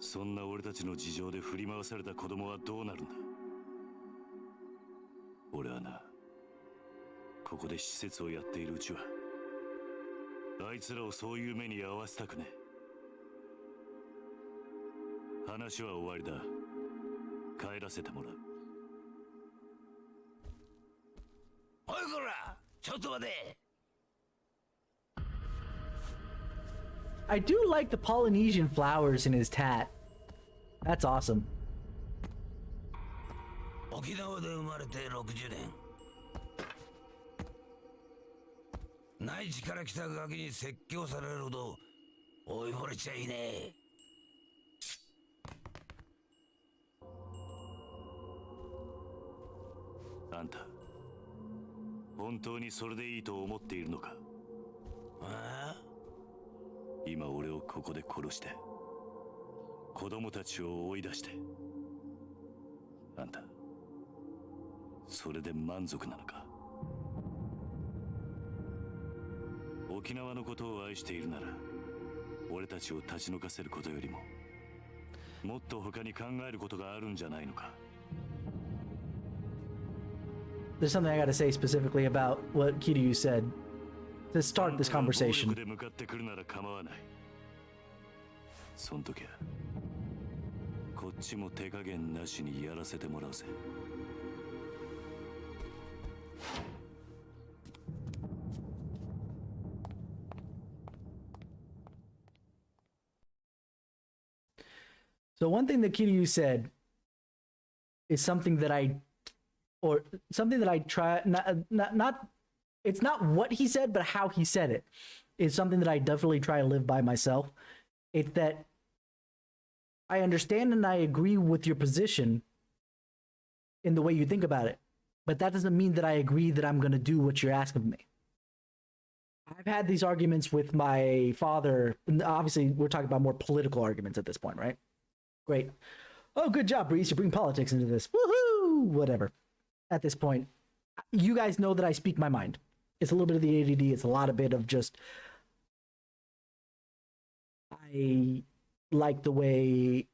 そんな俺たちの事情で振り回された子供はどうなるんだ。俺はな、ここで施設をやっているうちはあいつらをそういう目に遭わせたくねえ。話は終わりだ。帰らせてもらう。おいこら、ちょっと待て。I do like the Polynesian flowers in his tat. That's awesome. 沖縄で生まれて60年。内地から来たガキに説教されるほど追い惚れちゃいねえ。あんた、本当にそれでいいと思っているのか？ああ？今俺をここで殺して子供たちを追い出してあんたそれで満足なのか？沖縄のことを愛しているなら俺たちを立ち退かせることよりももっと他に考えることがあるんじゃないのか？ There's something I gotta say specifically about what Kiryu said to start this conversation. で向かってくるなら構わない。そん時はこっちも手加減なしにやらせてもらうぜ。So one thing that Kiryu said is something that I try not it's not what he said, but how he said it is something that I definitely try to live by myself. It's that I understand and I agree with your position in the way you think about it, but that doesn't mean that I agree that I'm going to do what you're asking of me. I've had these arguments with my father. Obviously, we're talking about more political arguments at this point, right? Great. Oh, good job, Breeze. You bring politics into this. Woohoo! Whatever. At this point, you guys know that I speak my mind. It's a little bit of the ADD. It's a lot of bit of just, I like the way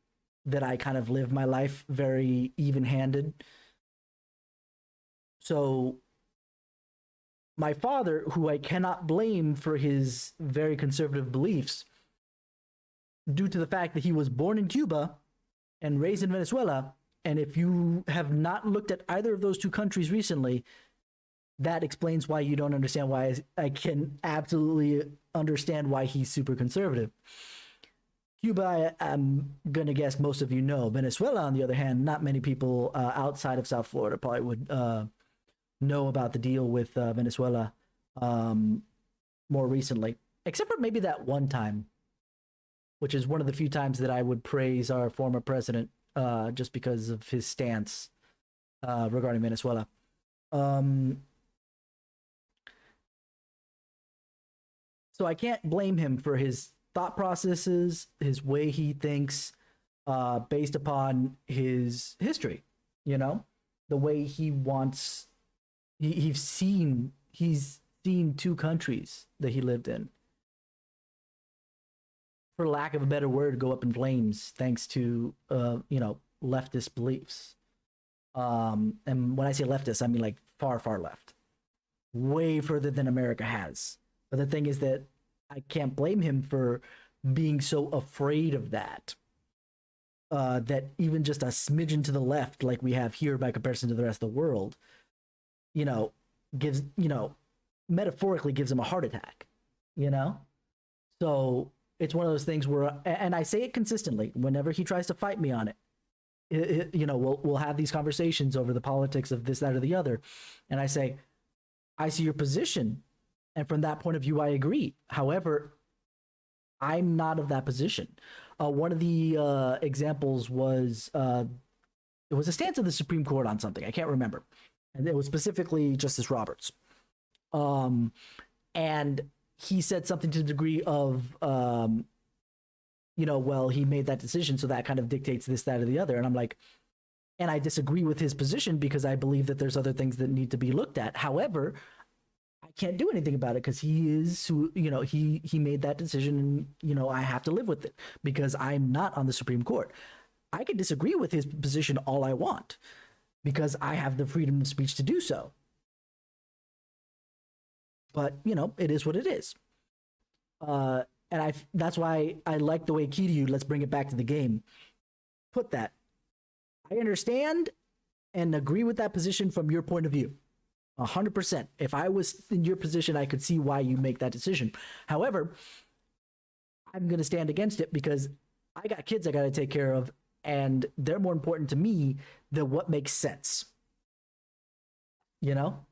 that I kind of live my life, very even-handed. So my father, who I cannot blame for his very conservative beliefs, due to the fact that he was born in Cuba and raised in Venezuela, and if you have not looked at either of those two countries recently, that explains why you don't understand why I can absolutely understand why he's super conservative. Cuba, I'm going to guess most of you know. Venezuela, on the other hand, not many people outside of South Florida probably would know about the deal with Venezuela more recently, except for maybe that one time, which is one of the few times that I would praise our former president just because of his stance regarding Venezuela. So I can't blame him for his thought processes, his way he thinks, based upon his history, you know, the way he wants, he's seen two countries that he lived in, for lack of a better word, go up in flames thanks to, leftist beliefs. And when I say leftist, I mean like far, far left, way further than America has. But the thing is that I can't blame him for being so afraid of that. That even just a smidgen to the left, like we have here by comparison to the rest of the world, metaphorically gives him a heart attack, So it's one of those things where, and I say it consistently whenever he tries to fight me on it. You know, we'll have these conversations over the politics of this, that, or the other, and I say, I see your position, and from that point of view, I agree. However, I'm not of that position. One of the examples was it was a stance of the Supreme Court on something. I can't remember, and it was specifically Justice Roberts. And he said something to the degree of, you know, well, he made that decision, so that kind of dictates this, that, or the other. And I'm like, and I disagree with his position because I believe that there's other things that need to be looked at. However, I can't do anything about it because he is who, you know, he made that decision, and, you know, I have to live with it because I'm not on the Supreme Court. I can disagree with his position all I want because I have the freedom of speech to do so. But, you know, it is what it is. And that's why I like the way Kiryu, let's bring it back to the game, put that. I understand and agree with that position from your point of view. 100%. If I was in your position, I could see why you make that decision. However, I'm going to stand against it because I got kids I got to take care of, and they're more important to me than what makes sense. You know?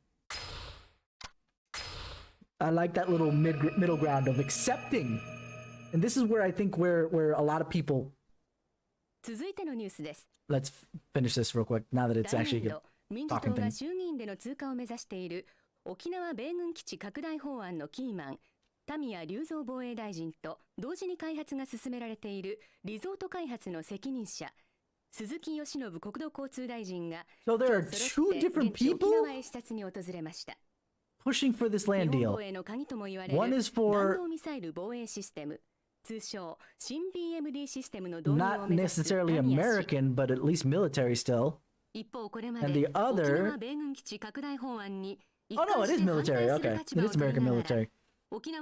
I like that little middle ground of accepting. And this is where I think where a lot of people... Let's finish this real quick now that it's actually a talking thing. 衆議院での通過を目指している沖縄米軍基地拡大法案のキーマン、田宮隆三防衛大臣と同時に開発が進められているリゾート開発の責任者、鈴木義信国土交通大臣が So there are two different people 沖縄へ視察に訪れました。 pushing for this land deal. One is for not necessarily American, but at least military still. And the other... Oh no, it is military. Okay, it is American military. Because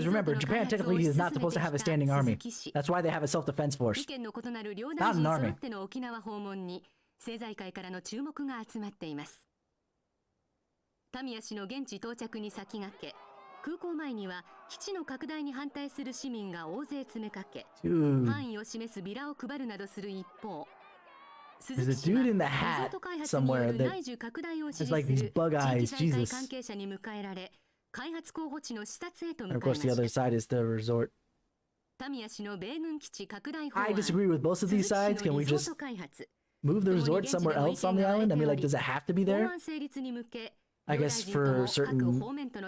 remember, Japan technically is not supposed to have a standing army. That's why they have a self-defense force. Not an army. 田宮氏の現地到着に先駆け、空港前には基地の拡大に反対する市民が大勢詰めかけ、範囲を示すビラを配るなどする一方、鈴木氏はリゾート開発による内需拡大を支持する地域財界関係者に迎えられ、開発候補地の視察へと向かいました。田宮氏の米軍基地拡大法案、鈴木氏のリゾート開発、 move the resort somewhere else on the island? I mean, like, does it have to be there? 法案成立に向け I guess for certain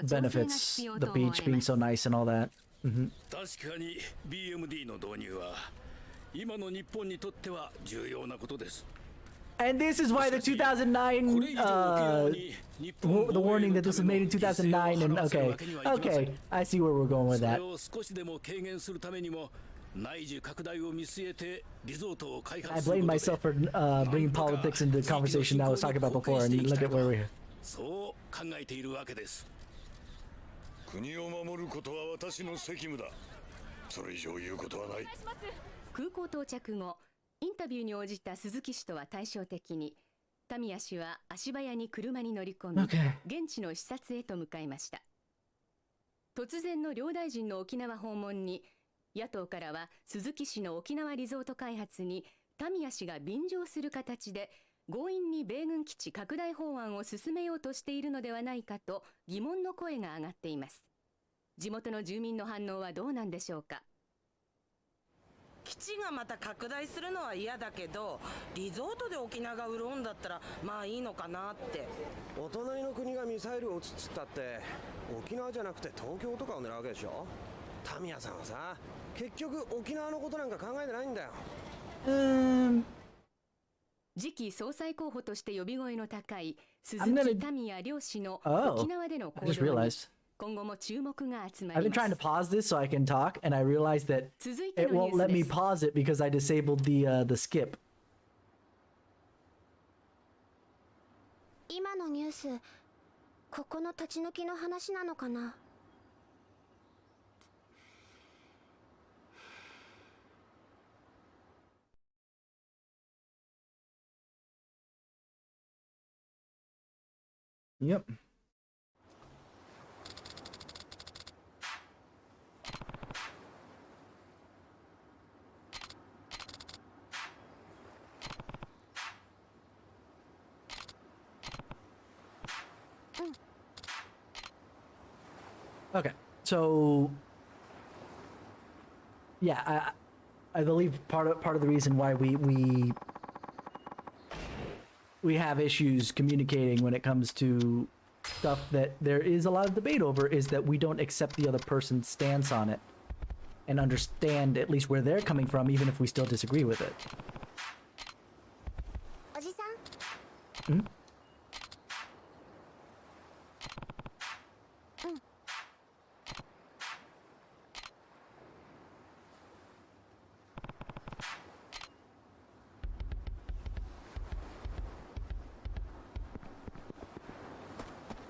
benefits, the beach being so nice and all that. 確かに BMD の導入は今の日本にとっては重要なことです。 And this is why the 2009, the warning that this was made in 2009, and okay, I see where we're going with that. 少しでも軽減するためにも内需拡大を見据えてリゾートを開発 I する blame myself for bringing politics into the conversation I was talking about before, and look at where we're here. そう考えているわけです。国を守ることは私の責務だ。それ以上言うことはない。空港到着後、インタビューに応じた鈴木氏とは対照的に、田宮氏は足早に車に乗り込み、現地の視察へと向かいました。突然の両大臣の沖縄訪問に、野党からは鈴木氏の沖縄リゾート開発に田宮氏が便乗する形で、強引に米軍基地拡大法案を進めようとしているのではないかと疑問の声が上がっています。地元の住民の反応はどうなんでしょうか。基地がまた拡大するのは嫌だけど、リゾートで沖縄が潤うんだったらまあいいのかなって。お隣の国がミサイルを撃つっつったって沖縄じゃなくて東京とかを狙うわけでしょ。タミヤさんはさ、結局沖縄のことなんか考えてないんだよ。次期総裁候補として呼び声の高い鈴木タミヤ両氏の沖縄での行動に今後も注目が集まります。 I've been trying to pause this so I can talk, and I realized that it won't let me pause it because I disabled the skip. 今のニュース、ここの立ち退きの話なのかな。Yep. Okay, so yeah, I believe part of the reason why we have issues communicating when it comes to stuff that there is a lot of debate over is that we don't accept the other person's stance on it and understand at least where they're coming from, even if we still disagree with it. Hmm?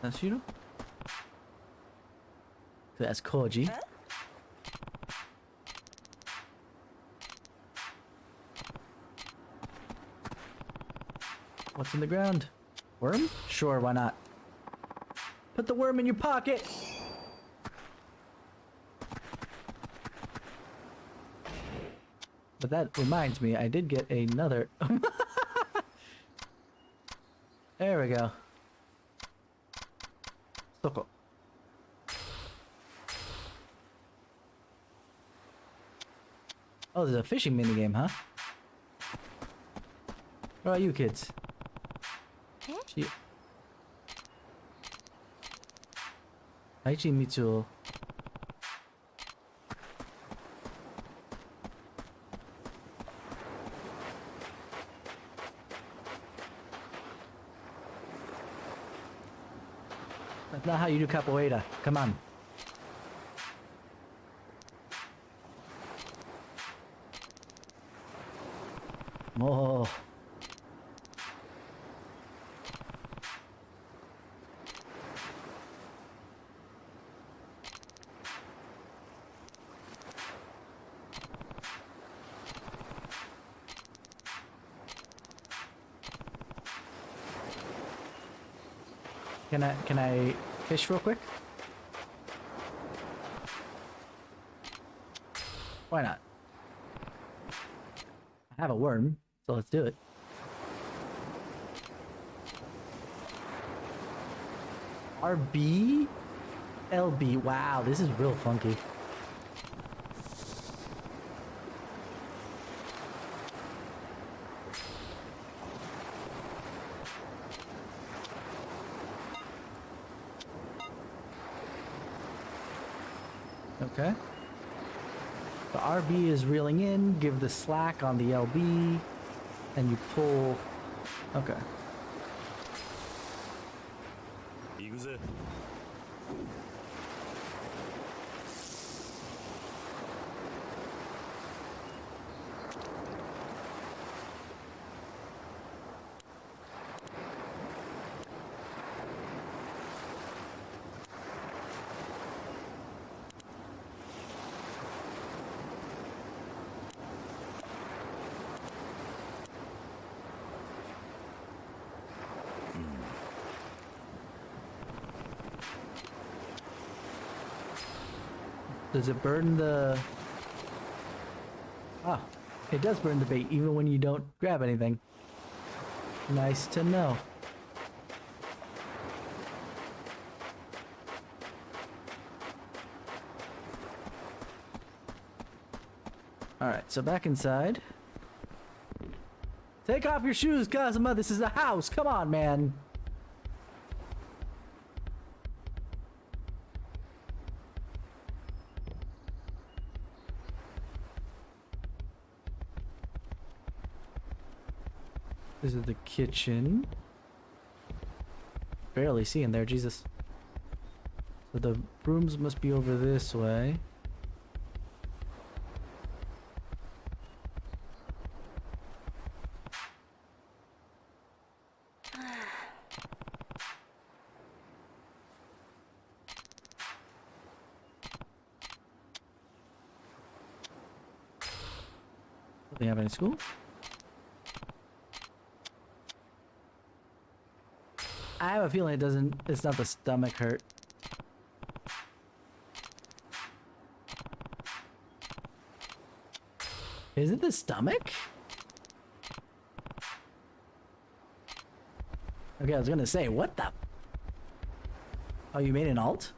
That's you? That's Koji. What's in the ground? Worm? Sure, why not? Put the worm in your pocket! But that reminds me, I did get another... There we go. Soko. Oh, there's a fishing minigame, huh? Where are you kids? She... Aichi Mitsuo. That's not how you do capoeira. Come on. Oh. Can I fish real quick? Why not? I have a worm, so let's do it. RB? LB. Wow, this is real funky. Okay. The RB is reeling in, give the slack on the LB, and you pull. Okay. Does it burn the... Ah, it does burn the bait even when you don't grab anything. Nice to know. Alright, so back inside. Take off your shoes, Kazuma. This is a house. Come on, man. This is the kitchen. Barely see in there, Jesus. So the brooms must be over this way. Do they have any school? I have a feeling it's not the stomach hurt. Is it the stomach? Okay, I was gonna say, what the? Oh, you made an alt?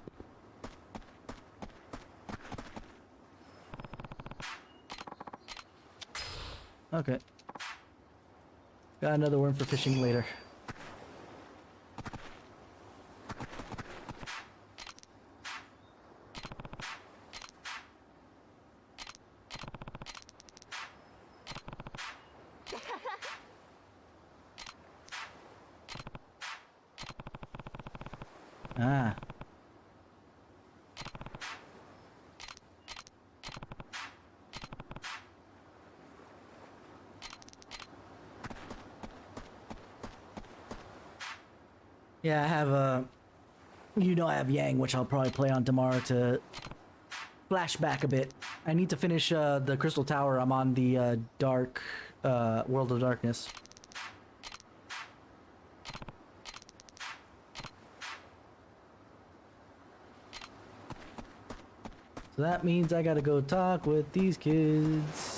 Okay. Got another worm for fishing later. Ah. Yeah, I have I have Yang, which I'll probably play on tomorrow to flash back a bit. I need to finish the Crystal Tower. I'm on the Dark World of Darkness. So that means I gotta go talk with these kids.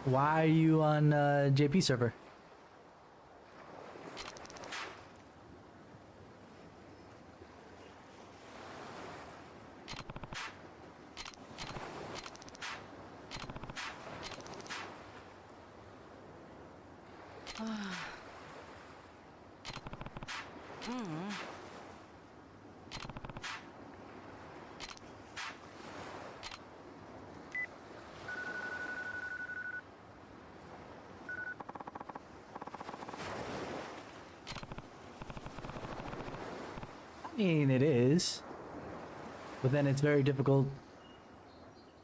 Why are you on JP server? I mean, it is. But then it's very difficult.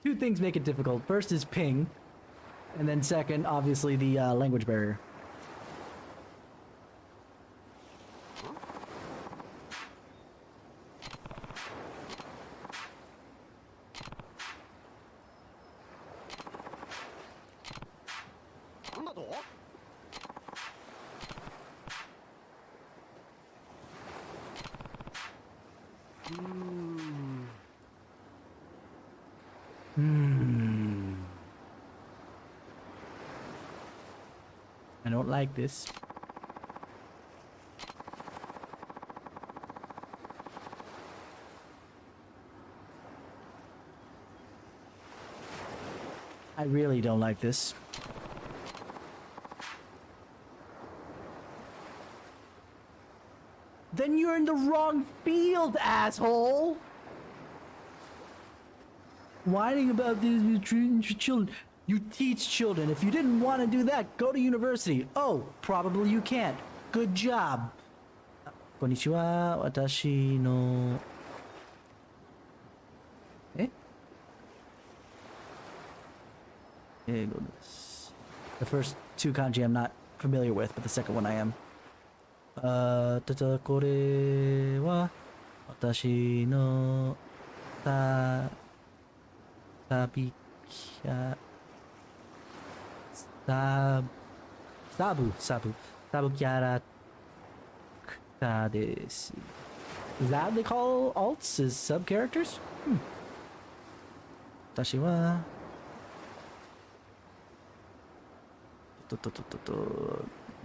Two things make it difficult. First is ping. And then second, obviously, the language barrier. I don't like this. I really don't like this. Then you're in the wrong field, asshole! Whining about these children. You teach children. If you didn't want to do that, go to university. Oh, probably you can't. Good job. Konnichiwa, watashi no... Eh? Eigo desu. The first two kanji I'm not familiar with, but the second one I am. Kore wa watashi no sabikya sabu character desu. Is that what they call alts? Is sub characters? Watashi wa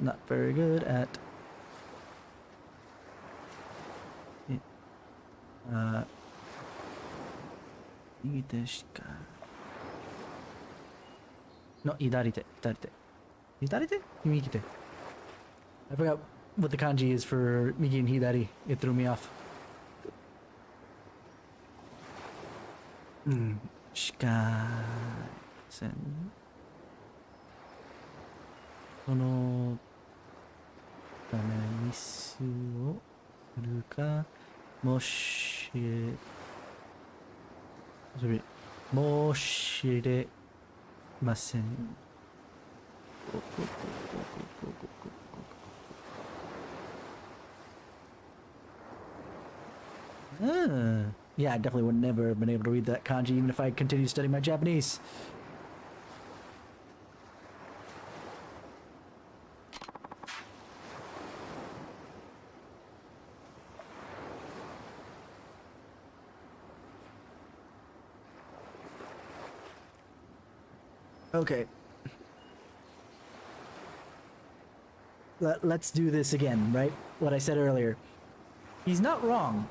not very good at no, idarite. Idarite? Migite. I forgot what the kanji is for Migi and Hidari. It threw me off. Shikasen. そのためミスをするかもしれません。Yeah, I definitely would never have been able to read that kanji even if I continued studying my Japanese. Okay. Let's do this again, right? What I said earlier. He's not wrong.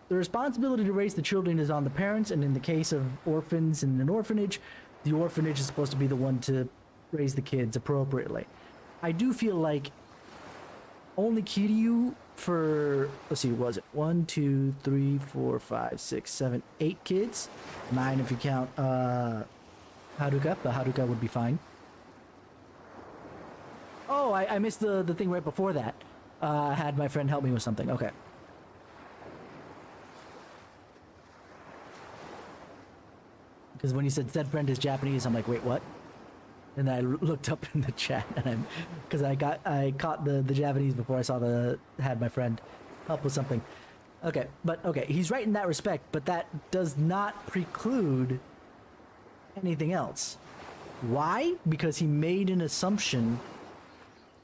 The responsibility to raise the children is on the parents, and in the case of orphans in an orphanage, the orphanage is supposed to be the one to raise the kids appropriately. I do feel like only Kiryu for, let's see, what was it 1, 2, 3, 4, 5, 6, 7, 8 kids, 9 if you count Haruka, but Haruka would be fine. Oh, I missed the thing right before that. I had my friend help me with something. Okay. Because when you said friend is Japanese, I'm like, wait, what? And then I looked up in the chat, and because I caught the Japanese before I had my friend help with something. Okay, but okay, he's right in that respect, but that does not preclude anything else. Why? Because he made an assumption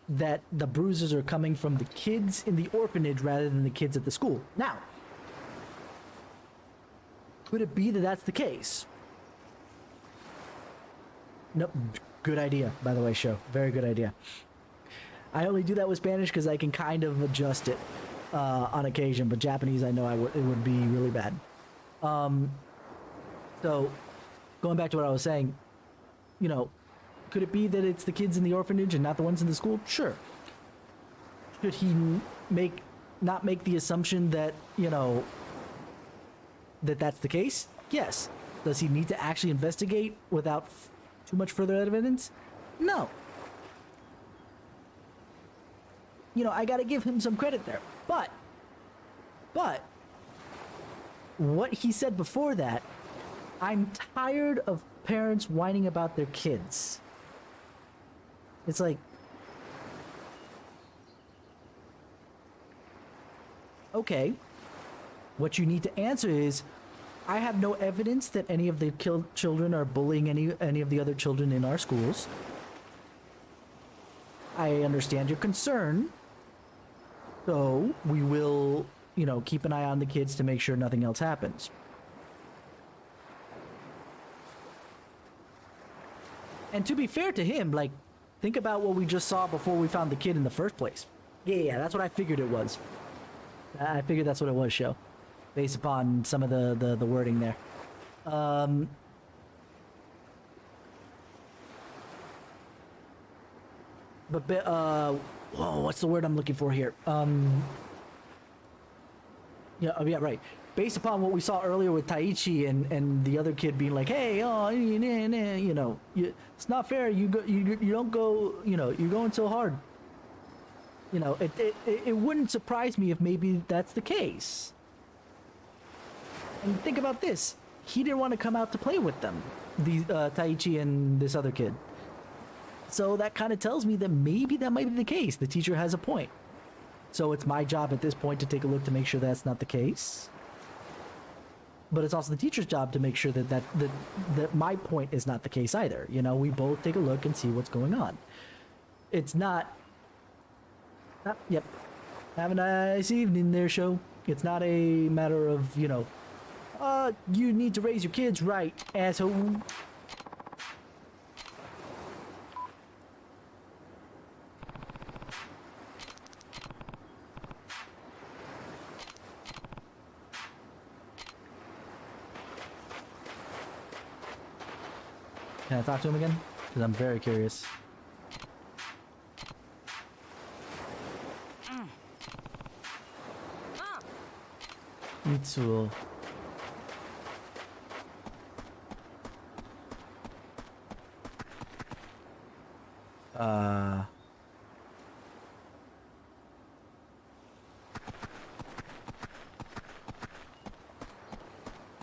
that the bruises are coming from the kids in the orphanage rather than the kids at the school. Now, could it be that that's the case? Nope. Good idea, by the way, show. Very good idea. I only do that with Spanish because I can kind of adjust it on occasion, but Japanese, I know it would be really bad. So, going back to what I was saying, you know, could it be that it's the kids in the orphanage and not the ones in the school? Sure. Should he not make the assumption that, you know, that's the case? Yes. Does he need to actually investigate without too much further evidence? No. You know, I gotta give him some credit there. But what he said before that, I'm tired of parents whining about their kids. It's like, okay, what you need to answer is, I have no evidence that any of the killed children are bullying any of the other children in our schools. I understand your concern, so we will, you know, keep an eye on the kids to make sure nothing else happens. And to be fair to him, like, think about what we just saw before we found the kid in the first place. Yeah, that's what I figured it was. I figured that's what it was, show. Based upon some of the wording there. Whoa, what's the word I'm looking for here? Yeah, right. Based upon what we saw earlier with Taichi and the other kid being like, hey, oh, you know, it's not fair. You don't go, you know, you're going so hard. You know, it wouldn't surprise me if maybe that's the case. And think about this. He didn't want to come out to play with them, the Taichi and this other kid. So that kind of tells me that maybe that might be the case. The teacher has a point. So it's my job at this point to take a look to make sure that's not the case. But it's also the teacher's job to make sure that my point is not the case either. You know, we both take a look and see what's going on. It's not... Yep. Have a nice evening there, show. It's not a matter of, you know, you need to raise your kids right, asshole. Can I talk to him again? Because I'm very curious. Mitsuo.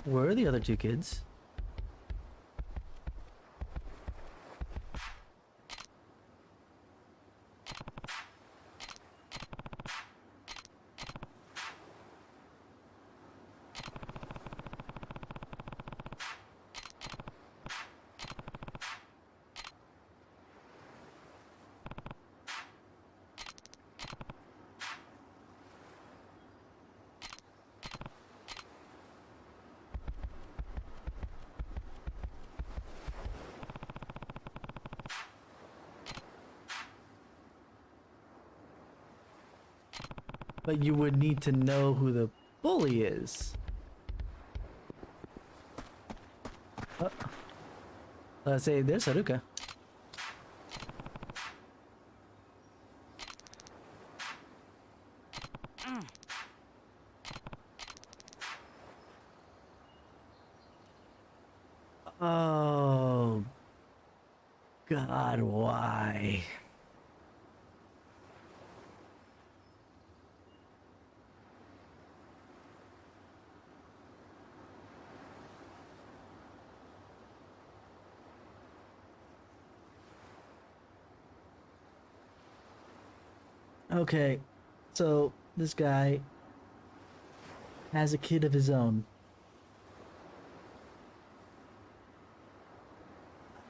Where are the other two kids? But you would need to know who the bully is. Let's say there's Haruka. Oh God, why? Okay, so this guy has a kid of his own.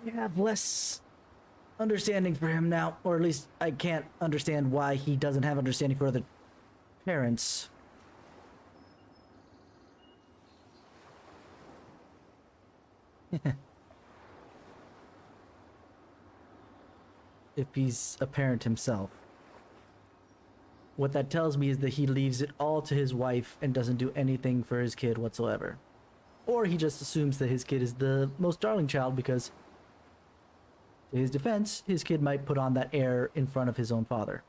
I have less understanding for him now, or at least I can't understand why he doesn't have understanding for other parents. If he's a parent himself. What that tells me is that he leaves it all to his wife and doesn't do anything for his kid whatsoever. Or he just assumes that his kid is the most darling child because, to his defense, his kid might put on that air in front of his own father.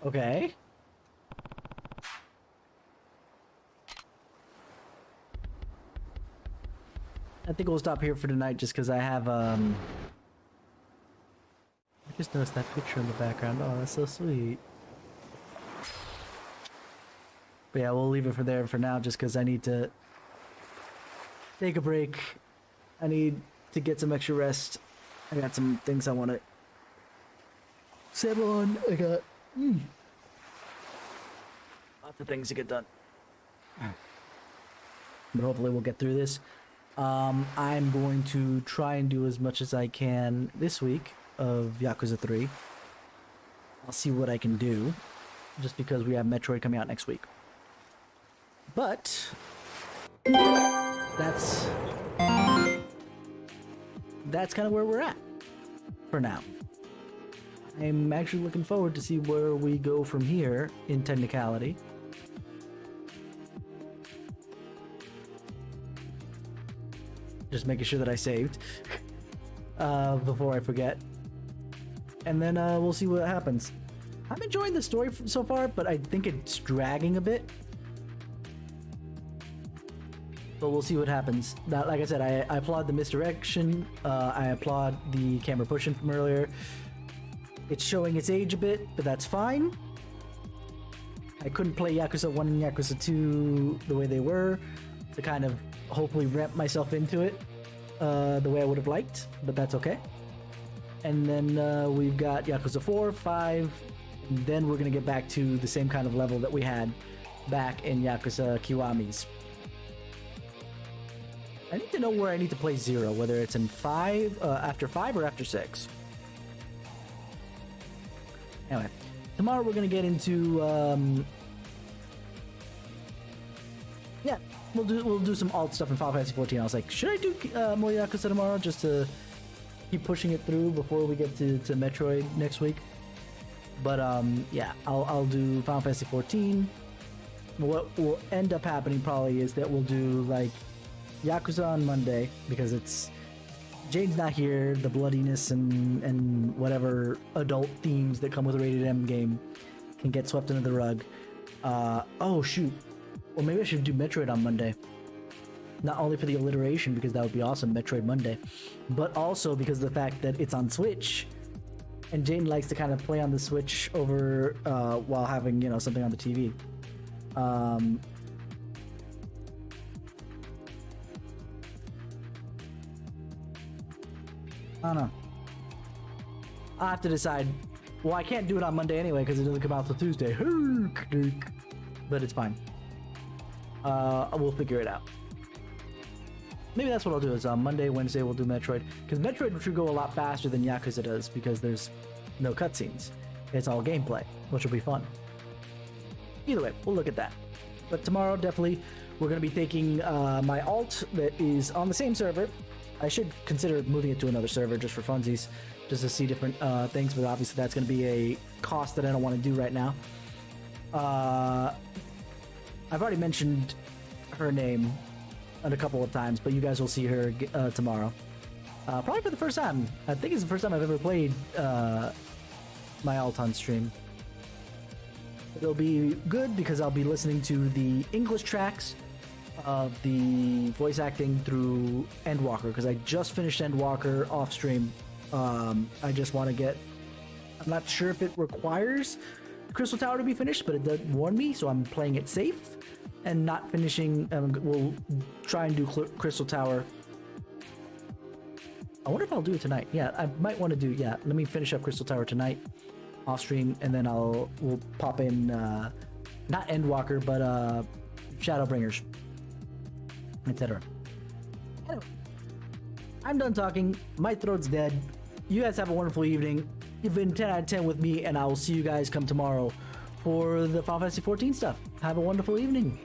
Okay. I think we'll stop here for tonight just because I have, I just noticed that picture in the background. Oh, that's so sweet. But yeah, we'll leave it for there for now just because I need to take a break. I need to get some extra rest. I got some things I want to settle on. I got lots of things to get done. But hopefully we'll get through this. I'm going to try and do as much as I can this week of Yakuza 3. I'll see what I can do, just because we have Metroid coming out next week. But that's kind of where we're at for now. I'm actually looking forward to see where we go from here in technicality. Just making sure that I saved before I forget. And then we'll see what happens. I'm enjoying the story so far, but I think it's dragging a bit. But we'll see what happens. Now, like I said, I applaud the misdirection. I applaud the camera pushing from earlier. It's showing its age a bit, but that's fine. I couldn't play Yakuza 1 and Yakuza 2 the way they were to kind of hopefully ramp myself into it the way I would have liked, but that's okay. And then we've got Yakuza 4, 5, and then we're going to get back to the same kind of level that we had back in Yakuza Kiwami's. I need to know where I need to play 0, whether it's in 5, after 5 or after 6. Anyway, tomorrow we're going to get into, yeah, we'll do some alt stuff in Final Fantasy 14. I was like, should I do more Yakuza tomorrow just to keep pushing it through before we get to Metroid next week? But yeah, I'll do Final Fantasy 14. What will end up happening probably is that we'll do like Yakuza on Monday because it's Jade's not here. The bloodiness and whatever adult themes that come with a rated M game can get swept under the rug. Oh shoot. Well, maybe I should do Metroid on Monday. Not only for the alliteration, because that would be awesome, Metroid Monday, but also because of the fact that it's on Switch, and Jane likes to kind of play on the Switch over while having, you know, something on the TV. I don't know. I have to decide. Well, I can't do it on Monday anyway because it doesn't come out till Tuesday. But it's fine. We'll figure it out. Maybe that's what I'll do, is on Monday, Wednesday we'll do Metroid. Because Metroid should go a lot faster than Yakuza does because there's no cutscenes. It's all gameplay, which will be fun. Either way, we'll look at that. But tomorrow, definitely, we're going to be taking my alt that is on the same server. I should consider moving it to another server just for funsies, just to see different things, but obviously that's going to be a cost that I don't want to do right now. I've already mentioned her name a couple of times, but you guys will see her tomorrow. Probably for the first time. I think it's the first time I've ever played my alt on stream. It'll be good because I'll be listening to the English tracks of the voice acting through Endwalker, because I just finished Endwalker off stream. I just want to get... I'm not sure if it requires Crystal Tower to be finished, but it did warn me, so I'm playing it safe and not finishing. We'll try and do Crystal Tower. I wonder if I'll do it tonight. Yeah, I might want to do... Yeah, let me finish up Crystal Tower tonight off stream, and then we'll pop in not Endwalker, but Shadowbringers, etc. Anyway, I'm done talking. My throat's dead. You guys have a wonderful evening. You've been 10 out of 10 with me, and I will see you guys come tomorrow for the Final Fantasy 14 stuff. Have a wonderful evening.